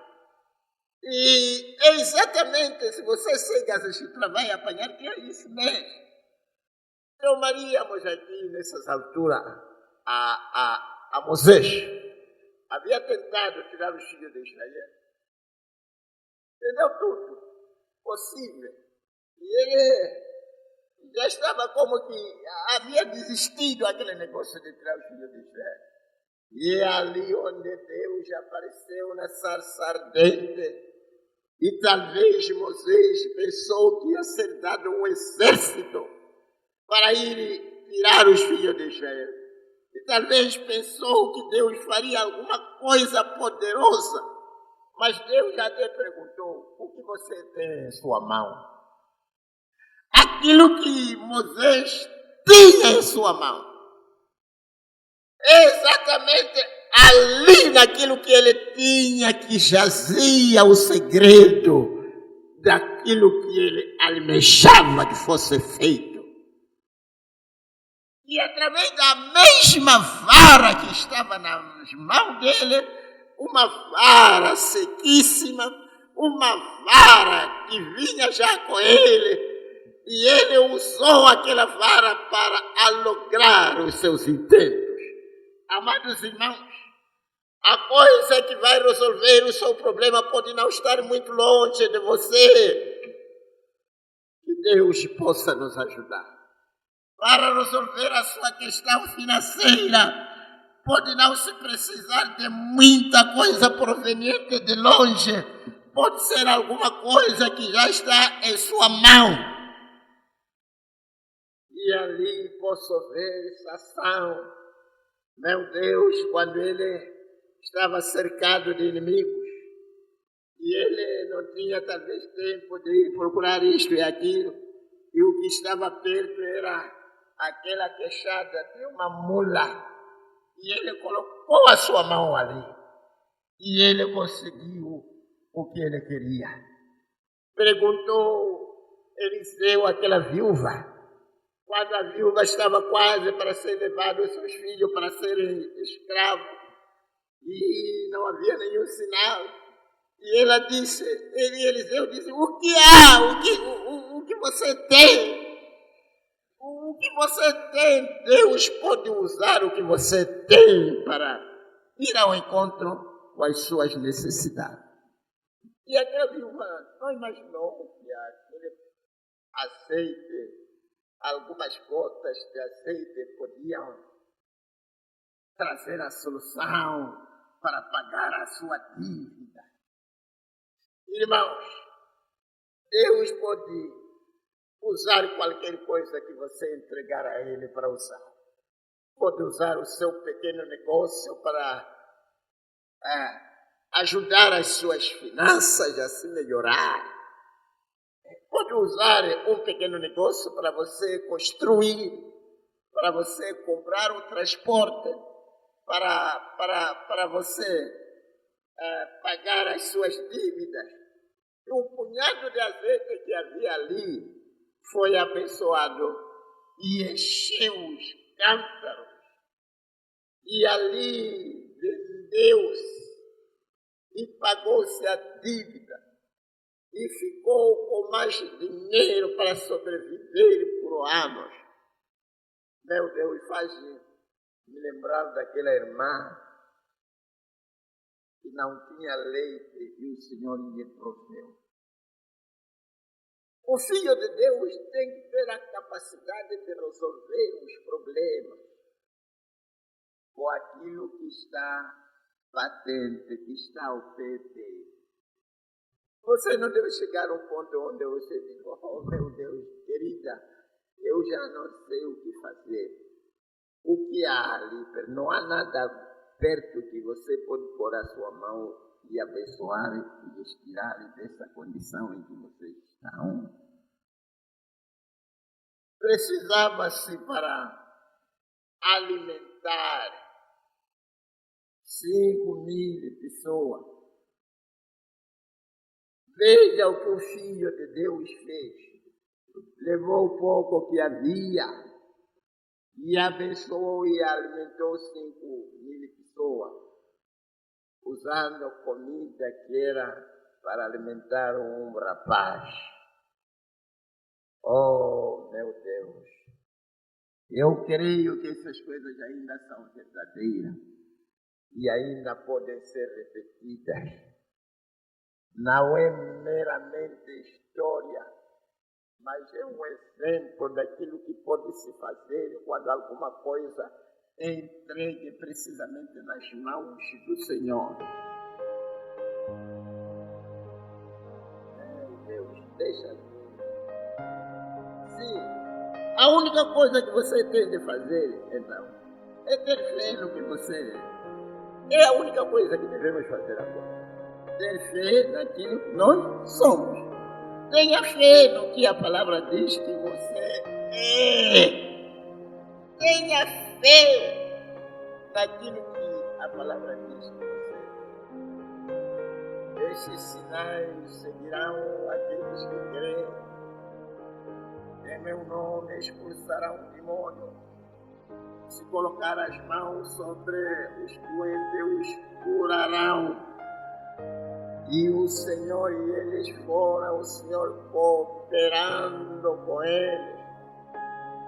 [SPEAKER 3] E é exatamente, se você segue as escrituras, vai apanhar que é isso mesmo. Tomaríamos aqui, nessas alturas, a Moisés. Havia tentado tirar os filhos de Israel. Entendeu tudo possível. E ele já estava como que havia desistido aquele negócio de tirar os filhos de Israel. E é ali onde Deus apareceu na sarça ardente. E talvez Moisés pensou que ia ser dado um exército para ir tirar os filhos de Israel. E talvez pensou que Deus faria alguma coisa poderosa. Mas Deus já te perguntou: o que você tem em sua mão? Aquilo que Moisés tinha em sua mão. É exatamente ali naquilo que ele tinha que jazia o segredo daquilo que ele almejava que fosse feito. E através da mesma vara que estava nas mãos dele, uma vara sequíssima, uma vara que vinha já com ele, e ele usou aquela vara para lograr os seus intentos. Amados irmãos, a coisa que vai resolver o seu problema pode não estar muito longe de você. Que Deus possa nos ajudar. Para resolver a sua questão financeira, pode não se precisar de muita coisa proveniente de longe. Pode ser alguma coisa que já está em sua mão. E ali posso ver Sansão, meu Deus, quando ele estava cercado de inimigos. E ele não tinha talvez tempo de ir procurar isto e aquilo. E o que estava perto era aquela queixada de uma mula. E ele colocou a sua mão ali. E ele conseguiu o que ele queria. Perguntou Eliseu àquela viúva, quando a viúva estava quase para ser levada os seus filhos para serem escravos. E não havia nenhum sinal. E ela disse, Eliseu disse: o que há? O que você tem? O que você tem? Deus pode usar o que você tem para ir ao encontro com as suas necessidades. E aquela viúva não imaginou que aquele azeite, algumas gotas de azeite podiam trazer a solução para pagar a sua dívida. Irmãos, Deus pode usar qualquer coisa que você entregar a Ele para usar. Pode usar o seu pequeno negócio para ajudar as suas finanças a se melhorar. Pode usar um pequeno negócio para você construir, para você comprar um transporte, para você pagar as suas dívidas. E um punhado de azeite que havia ali foi abençoado e encheu os cântaros. E ali vendeu-se e pagou-se a dívida. E ficou com mais dinheiro para sobreviver por anos. Meu Deus, faz-me lembrar daquela irmã que não tinha leite e o Senhor lhe proveu. O Filho de Deus tem que ter a capacidade de resolver os problemas com aquilo que está patente, que está ao pé dele. Você não deve chegar a um ponto onde você diz: oh meu Deus, querida, eu já não sei o que fazer. O que há ali? Não há nada perto que você pode pôr a sua mão e abençoar e estirar dessa condição em que você está. precisava-se para alimentar 5.000 pessoas. Veja o que o Filho de Deus fez. Levou o pouco que havia e abençoou e alimentou 5.000 pessoas, usando comida que era para alimentar um rapaz. Oh, meu Deus! Eu creio que essas coisas ainda são verdadeiras e ainda podem ser repetidas. Não é meramente história, mas é um exemplo daquilo que pode se fazer quando alguma coisa é entregue precisamente nas mãos do Senhor. Meu Deus, deixa ver. Sim, a única coisa que você tem de fazer, então, é ter fé no que você é. É a única coisa que devemos fazer agora. Ter fé naquilo que nós somos. Tenha fé no que a palavra diz que você é. Tenha fé naquilo que a palavra diz que você é. Esses sinais seguirão aqueles que creem. Em meu nome expulsarão o demônio. Se colocar as mãos sobre os doentes, os curarão. E o Senhor e eles foram, o Senhor cooperando com eles.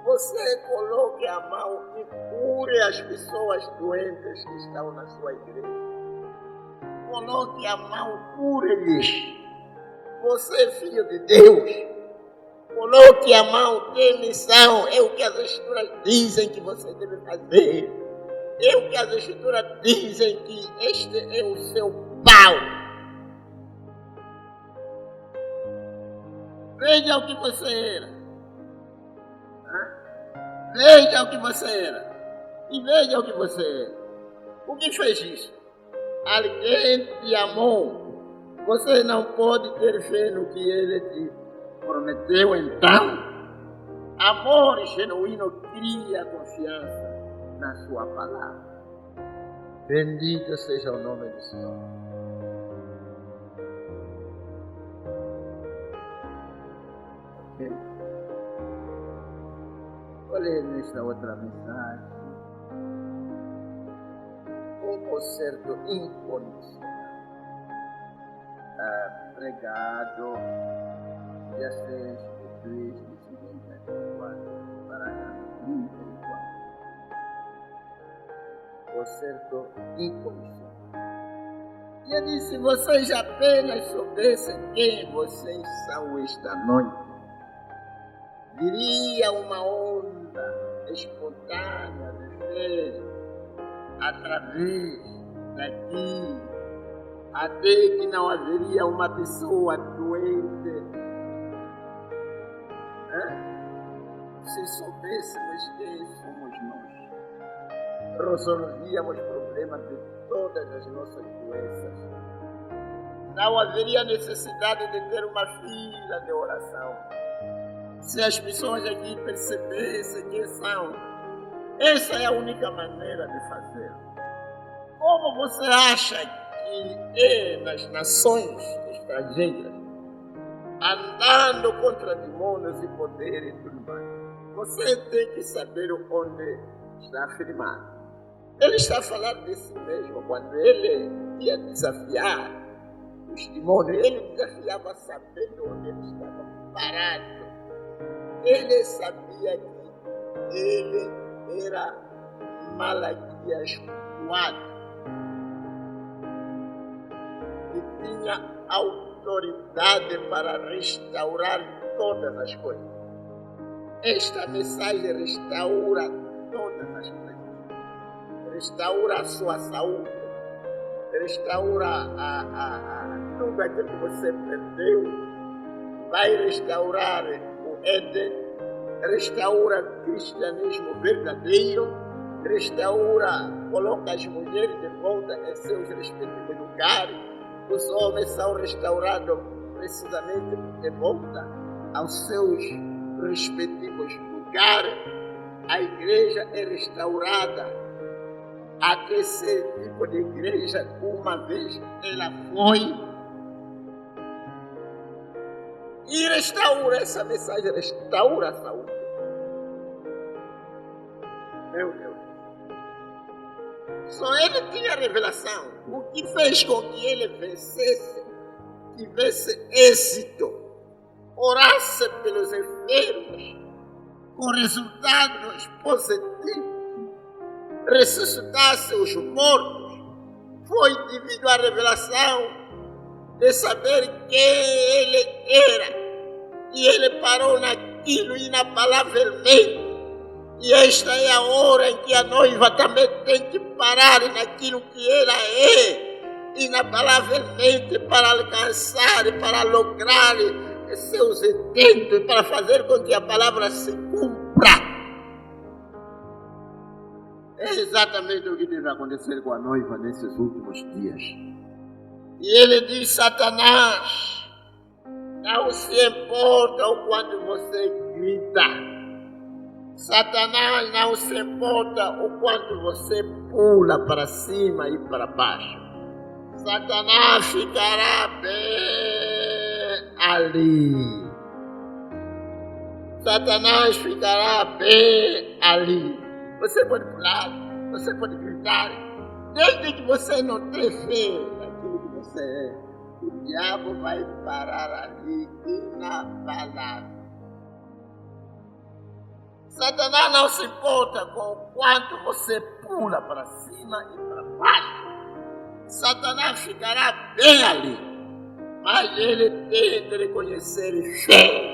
[SPEAKER 3] Você coloque a mão e cure as pessoas doentes que estão na sua igreja. Coloque a mão, cure-lhes. Você é filho de Deus. Coloque a mão, tem missão. É o que as Escrituras dizem que você deve fazer. É o que as Escrituras dizem que este é o seu pau. Veja o que você era. Veja o que você era. E veja o que você é. O que fez isso? Alguém te amou. Você não pode ter fé no que ele te prometeu, então. Amor genuíno cria confiança na sua palavra. Bendito seja o nome do Senhor. Olha nesta outra mensagem, um concerto incondicional, pregado dia 6 de 3 de 54 para 34. Concerto incondicional. E eu disse, vocês apenas soubessem quem vocês são esta noite, viria uma onda espontânea de fé através daqui, até que não haveria uma pessoa doente. Se soubéssemos quem somos nós, resolvíamos problemas de todas as nossas doenças. Não haveria necessidade de ter uma fila de oração. Se as pessoas aqui percebessem quem são, essa é a única maneira de fazer. Como você acha que é nas nações estrangeiras, andando contra demônios e poderes e tudo mais? Você tem que saber onde está afirmado. Ele está falando de si mesmo. Quando ele ia desafiar os demônios, ele desafiava sabendo onde ele estava parado. Ele sabia que ele era Malaquias 4 e tinha autoridade para restaurar todas as coisas. Esta mensagem restaura todas as coisas. Restaura a sua saúde. Restaura tudo aquilo que você perdeu. Vai restaurar o Éden. Restaura o cristianismo verdadeiro. Restaura, coloca as mulheres de volta em seus respectivos lugares. Os homens são restaurados precisamente de volta aos seus respectivos lugares. lugar, a igreja é restaurada até ser tipo de igreja que uma vez ela foi. E restaura, essa mensagem restaura a saúde. Meu Deus. Só ele tinha revelação. O que fez com que ele vencesse, tivesse êxito, orasse pelos enfermos, com resultados positivos, ressuscitasse os mortos, foi devido à revelação de saber quem ele era. E ele parou naquilo e inapalavravelmente. E esta é a hora em que a noiva também tem que parar naquilo que ela é, inapalavravelmente, para alcançar e para lograr seus intentos, para fazer com que a palavra se cumpra. É exatamente o que deve acontecer com a noiva nesses últimos dias. E ele diz: Satanás, não se importa o quanto você grita. Satanás não se importa o quanto você pula para cima e para baixo. Satanás ficará bem ali. Satanás ficará bem ali. Você pode pular, você pode gritar, desde que você não tenha fé naquilo que você é. O diabo vai parar ali inabalável. Satanás não se importa com o quanto você pula para cima e para baixo. Satanás ficará bem ali, mas ele tem de reconhecer fé.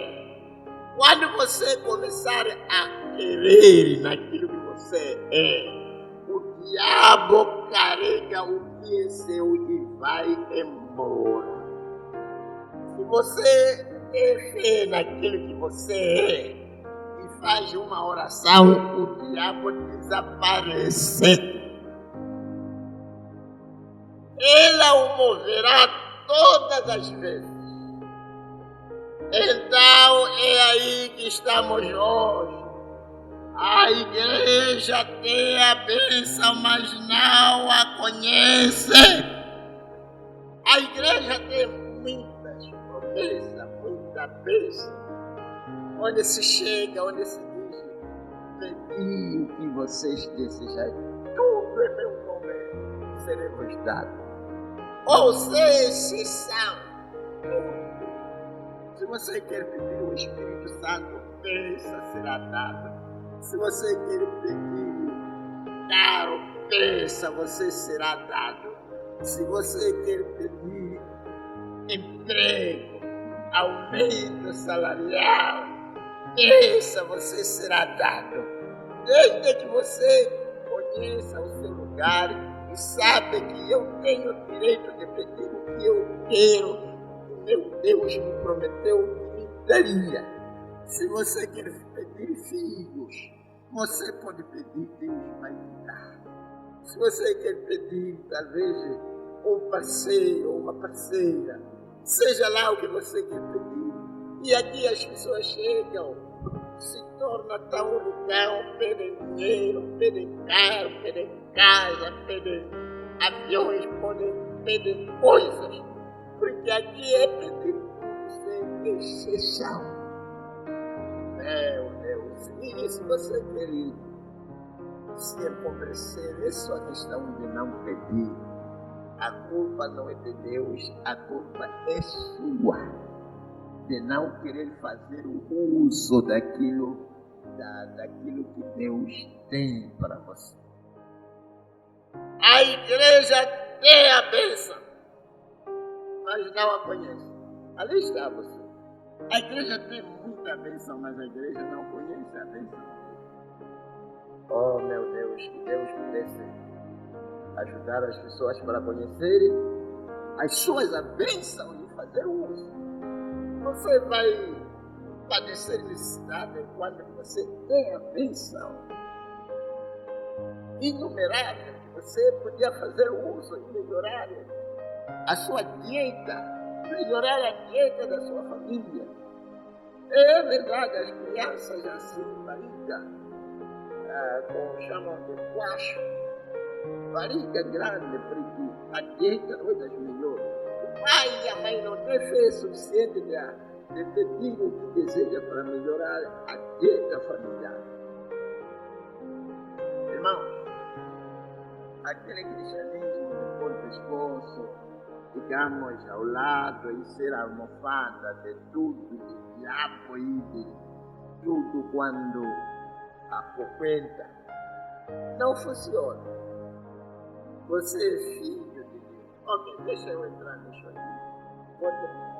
[SPEAKER 3] Quando você começar a querer naquilo que você é, o diabo carrega o que é seu e vai embora. Se você tem fé naquilo que você é, faz uma oração, o diabo desaparece. Ela o moverá todas as vezes. Então é aí que estamos hoje. A igreja tem a bênção, mas não a conhece. A igreja tem muitas promessas, muita bênção. Onde se chega, onde se diz: pedi o que vocês desejarem, tudo em meu nome seremos dados. Ou seja, são tudo. Se você quer pedir o Espírito Santo, peça, será dado. Se você quer pedir caro, peça, você será dado. Se você quer pedir emprego, aumento salarial, peça, você será dado. Desde que você conheça o seu lugar e sabe que eu tenho o direito de pedir o que eu quero, o meu Deus me prometeu que me daria. Se você quer pedir filhos, você pode pedir, Deus vai te dar. Se você quer pedir, talvez, um parceiro ou uma parceira, seja lá o que você quer pedir. E aqui as pessoas chegam, se torna tão lugar, pedem dinheiro, pedem carro, pedem casa, pedem aviões, pedem coisas. Porque aqui é pedir sem exceção. Meu Deus, e se você querer se empobrecer, é só questão de não pedir. A culpa não é de Deus, a culpa é sua. De não querer fazer o uso daquilo que Deus tem para você. A igreja tem a bênção, mas não a conhece. Ali está você. A igreja tem muita bênção, mas a igreja não conhece a bênção. Oh, meu Deus, que Deus pudesse ajudar as pessoas para conhecerem as suas bênçãos e fazer uso. Você vai padecer necessidade quando você tem a bênção inumerável. Você podia fazer uso e melhorar a sua dieta, melhorar a dieta da sua família. É verdade, as crianças assim, barriga, como chamam de quacho, barriga grande, porque a dieta não é das melhores. O pai e a mãe não têm fé suficiente de pedir o que deseja para melhorar a dieta familiar. Irmãos, aquele cristianismo de pôr o pescoço, digamos, ao lado e ser almofada de tudo, de diabo e de tudo quando apoquenta, não funciona. Você é filho de Deus. Ok, deixa eu entrar nisso aqui. Vou terminar.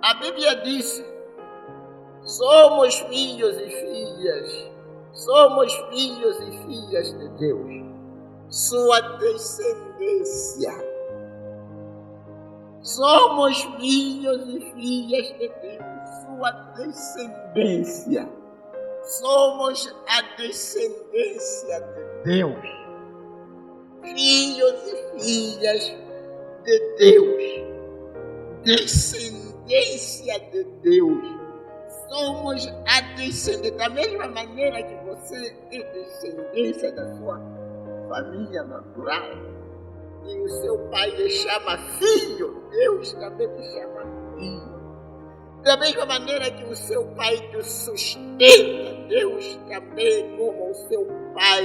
[SPEAKER 3] A Bíblia diz: somos filhos e filhas, somos filhos e filhas de Deus, sua descendência. Somos filhos e filhas de Deus, sua descendência. Somos a descendência de Deus, filhos e filhas de Deus, descendência de Deus. Somos a descendência, da mesma maneira que você é descendência da sua família natural, e o seu pai lhe chama filho, Deus também te chama filho. Da mesma maneira que o seu pai te sustenta, Deus também, como o seu pai,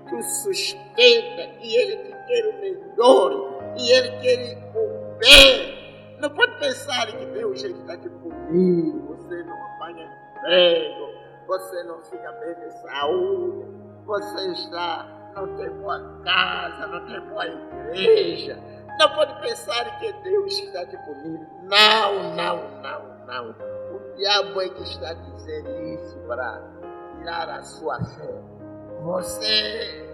[SPEAKER 3] te sustenta, e Ele te quer o melhor, e Ele quer o bem. Não pode pensar que Deus está te punindo, você não apanha emprego, você não fica bem de saúde, você não tem boa casa, não tem boa igreja. Não pode pensar que Deus está te punindo. Não. O diabo é que está dizendo isso para tirar a sua fé. Você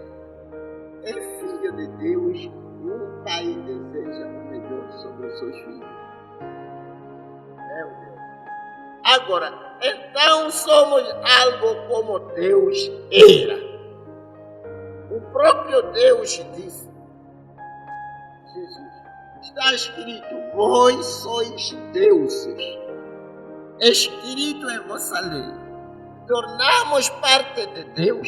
[SPEAKER 3] é filho de Deus e o Pai deseja o melhor sobre os seus filhos. Meu Deus. Agora, então somos algo como Deus era. O próprio Deus disse, Jesus, está escrito: vós sois deuses, escrito em vossa lei. Tornamos parte de Deus,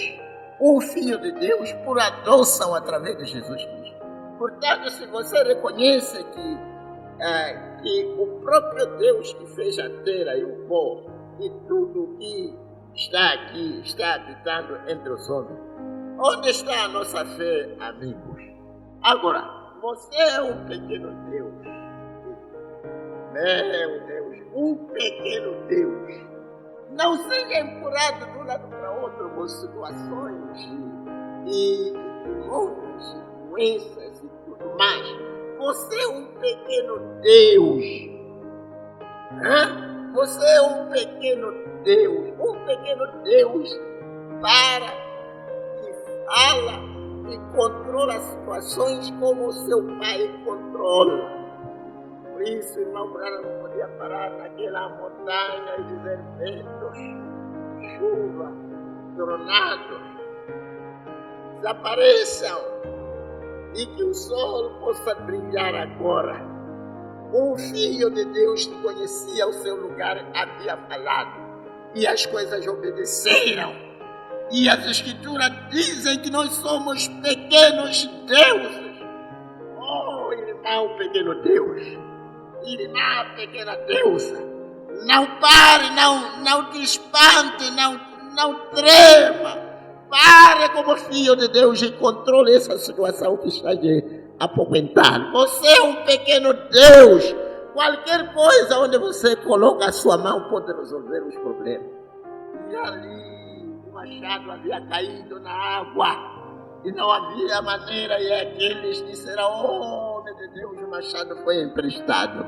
[SPEAKER 3] o Filho de Deus, por adoção através de Jesus Cristo. Portanto, se você reconhece que o próprio Deus que fez a terra e o pó e tudo que está aqui, está habitando entre os homens, onde está a nossa fé, amigos? Agora, você é um pequeno Deus. Meu Deus, um pequeno Deus. Não seja empurrado de um lado para outro com situações e doenças e tudo mais. Você é um pequeno Deus. Você é um pequeno Deus. Um pequeno Deus que fala e controla situações como o seu pai controla. Por isso, irmão Branham não podia parar naquela montanha e dizer: ventos, chuva, tornados, desapareçam e que o sol possa brilhar agora. O Filho de Deus que conhecia o seu lugar havia falado e as coisas obedeceram. E as Escrituras dizem que nós somos pequenos deuses. Oh, irmão pequeno Deus, irmã pequena deusa, não pare, não te espante, não trema. Pare como filho de Deus e controle essa situação que está apoquentando. Você é um pequeno Deus. Qualquer coisa onde você coloca a sua mão pode resolver os problemas. E ali o machado havia caído na água e não havia maneira, e aqueles disseram: homem de Deus, o machado foi emprestado.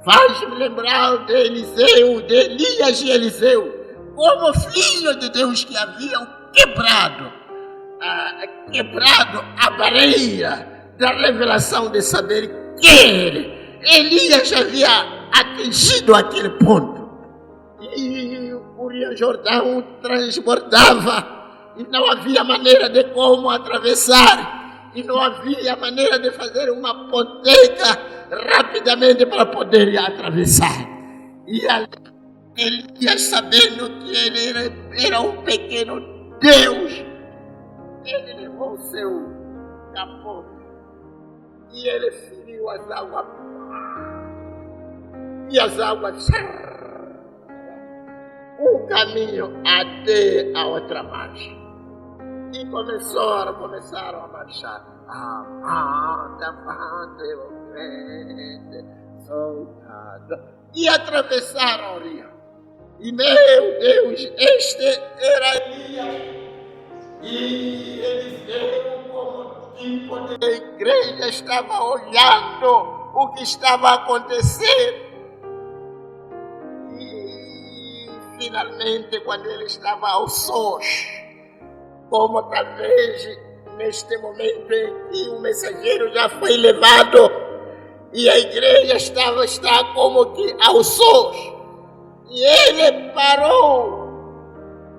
[SPEAKER 3] Faz-me lembrar de Eliseu, de Elias e Eliseu, como filho de Deus que haviam quebrado a barreira da revelação de saber que Elias havia atingido aquele ponto. E o rio Jordão transbordava e não havia maneira de como atravessar e não havia maneira de fazer uma ponteca rapidamente para poder atravessar. E ali Elias, sabendo que ele era um pequeno Deus, ele levou o seu capote e ele feriu as águas. E as águas, um caminho até a outra margem. E começaram a marchar. E atravessaram o rio. E meu Deus, este era Elias. E Eliseu, como tipo de igreja, estava olhando o que estava acontecendo. E finalmente, quando ele estava ao sós, como talvez neste momento em que o mensageiro já foi levado e a igreja está como que ao sós, e ele parou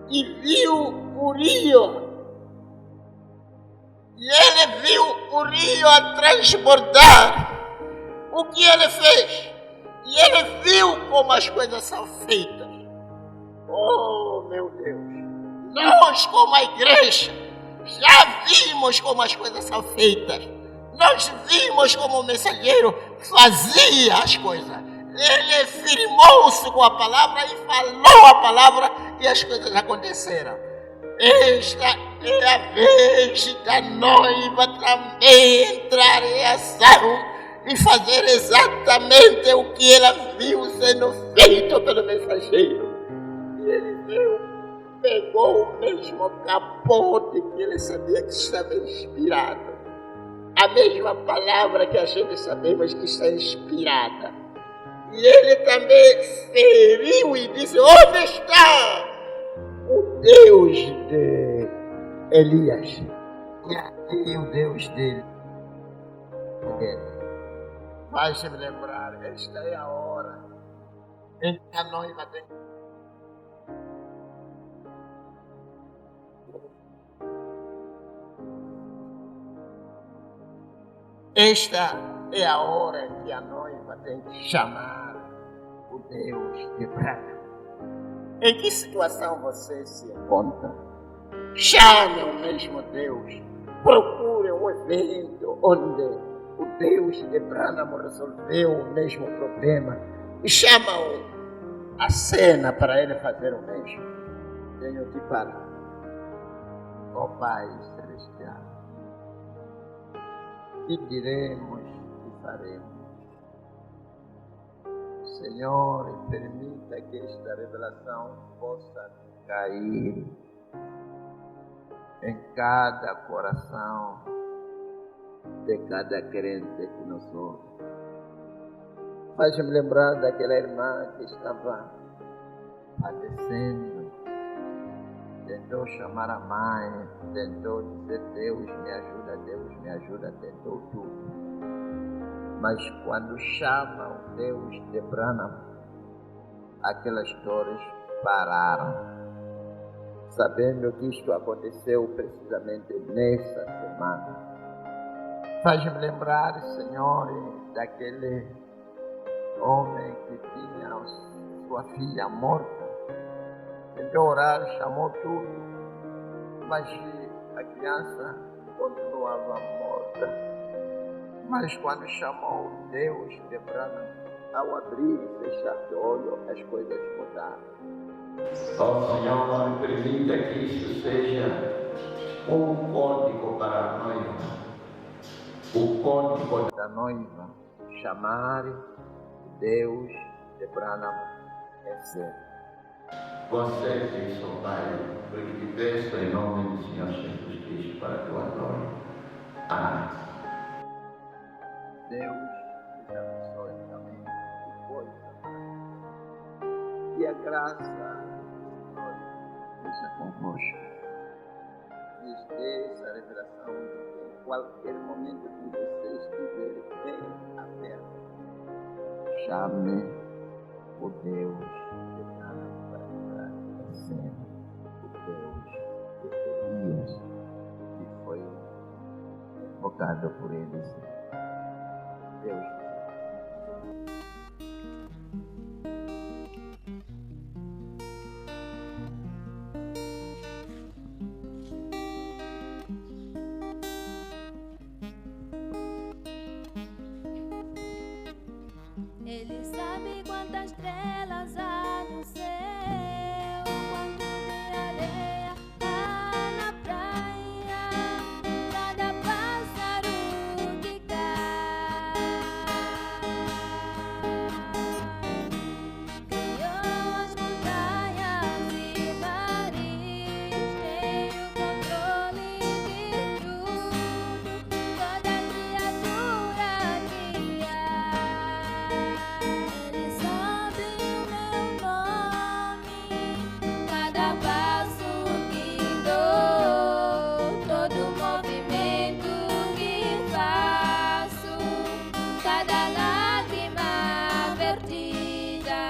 [SPEAKER 3] e viu o rio. E ele viu o rio a transbordar. O que ele fez? E ele viu como as coisas são feitas. Oh, meu Deus! Nós, como a igreja, já vimos como as coisas são feitas. Nós vimos como o mensageiro fazia as coisas. Ele firmou-se com a palavra e falou a palavra e as coisas aconteceram. Esta é a vez da noiva também entrar em ação e fazer exatamente o que ela viu sendo feito pelo mensageiro. E ele pegou o mesmo capote que ele sabia que estava inspirado. A mesma palavra que a gente sabemos que está inspirada. E ele também feriu e disse: onde está o Deus de Elias? E aqui o Deus dele. Faz-me lembrar, esta é a hora em que a noiva tem. Esta é a hora em que a noiva tem que chamar o Deus de prata. Em que situação você se encontra? Chame o mesmo Deus. Procure um evento onde o Deus de Branham resolveu o mesmo problema e chama-o a cena para ele fazer o mesmo. Tenho que parar. Ó Pai Celestial, que diremos e faremos? Senhor, permita que esta revelação possa cair em cada coração de cada crente que nos ouve. Faz-me lembrar daquela irmã que estava padecendo, tentou chamar a mãe, tentou dizer: Deus me ajuda, tentou tudo. Mas quando chama o Deus de Branham, aquelas dores pararam, sabendo que isto aconteceu precisamente nessa semana. Faz-me lembrar, Senhor, daquele homem que tinha sua filha morta. Tentou orar, chamou tudo, mas a criança continuava morta. Mas quando chamou Deus de Branham, ao abrir e fechar de olho, as coisas mudaram.
[SPEAKER 2] Ó Senhor, permita que isso seja um código para a noiva. O código
[SPEAKER 3] da noiva, chamar Deus de Branham é ser.
[SPEAKER 2] Concede isso, Pai, porque te peço em nome do Senhor Jesus Cristo para que eu adore. Amém.
[SPEAKER 3] Deus te abençoe também e coisa. E a graça do Senhor esteja convosco. E esteja a revelação de que em qualquer momento que você estiver bem aberto, chame o Deus de Branham para entrar.
[SPEAKER 2] cena de Deus de Elias, que foi invocado por Eliseu. Deus
[SPEAKER 4] Ele sabe quantas estrelas há no céu, quanto de areia há na praia, cada pássaro que cai. Criou as montanhas e mares, tem o controle de tudo, toda criatura que há. Ele sabe o meu nome, cada passo que dou, todo movimento que faço, cada lágrima vertida.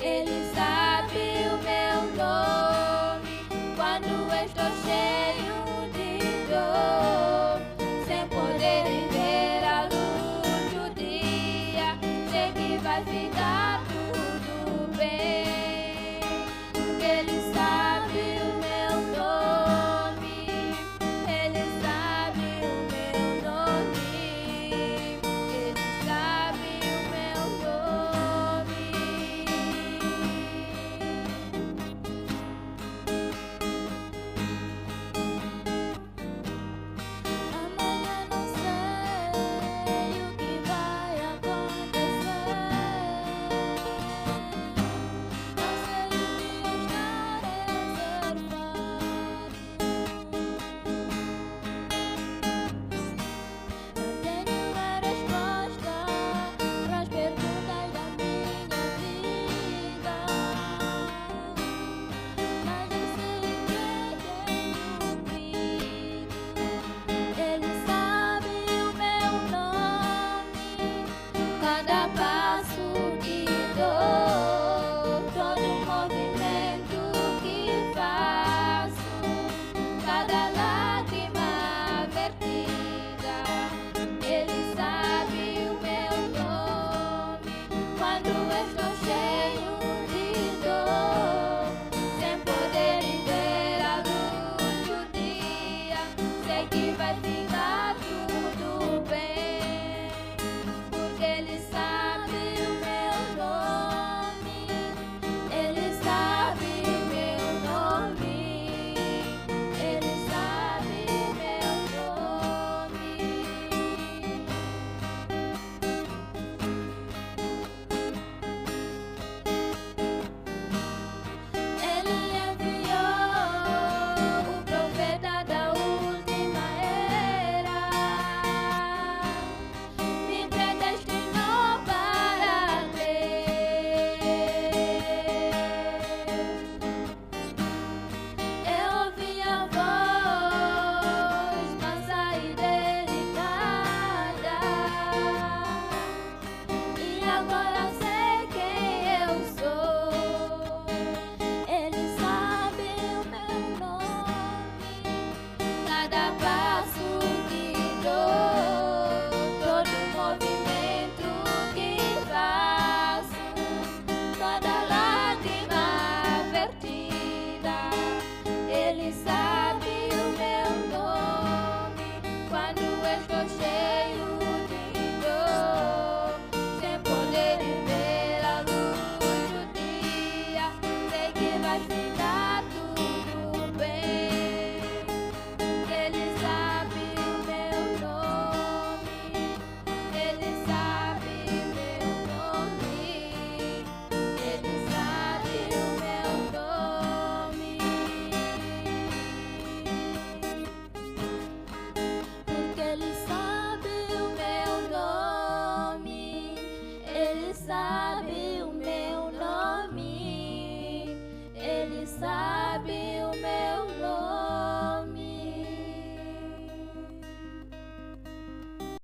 [SPEAKER 4] Ele sabe o meu nome, quando estou cheio de dor, sem poder ver a luz do dia. Sei que vai ficar tudo bem. Ele sabe o meu nome, ele sabe o meu nome, ele sabe o meu nome. Amanhã não sei o que vai acontecer, não sei o que está reservado. Não tenho a resposta para as perguntas da minha vida, mas eu sei que tenho ouvido. Ele sabe o meu nome, cada passo que dou, todo movimento que faço, cada lágrima vertida.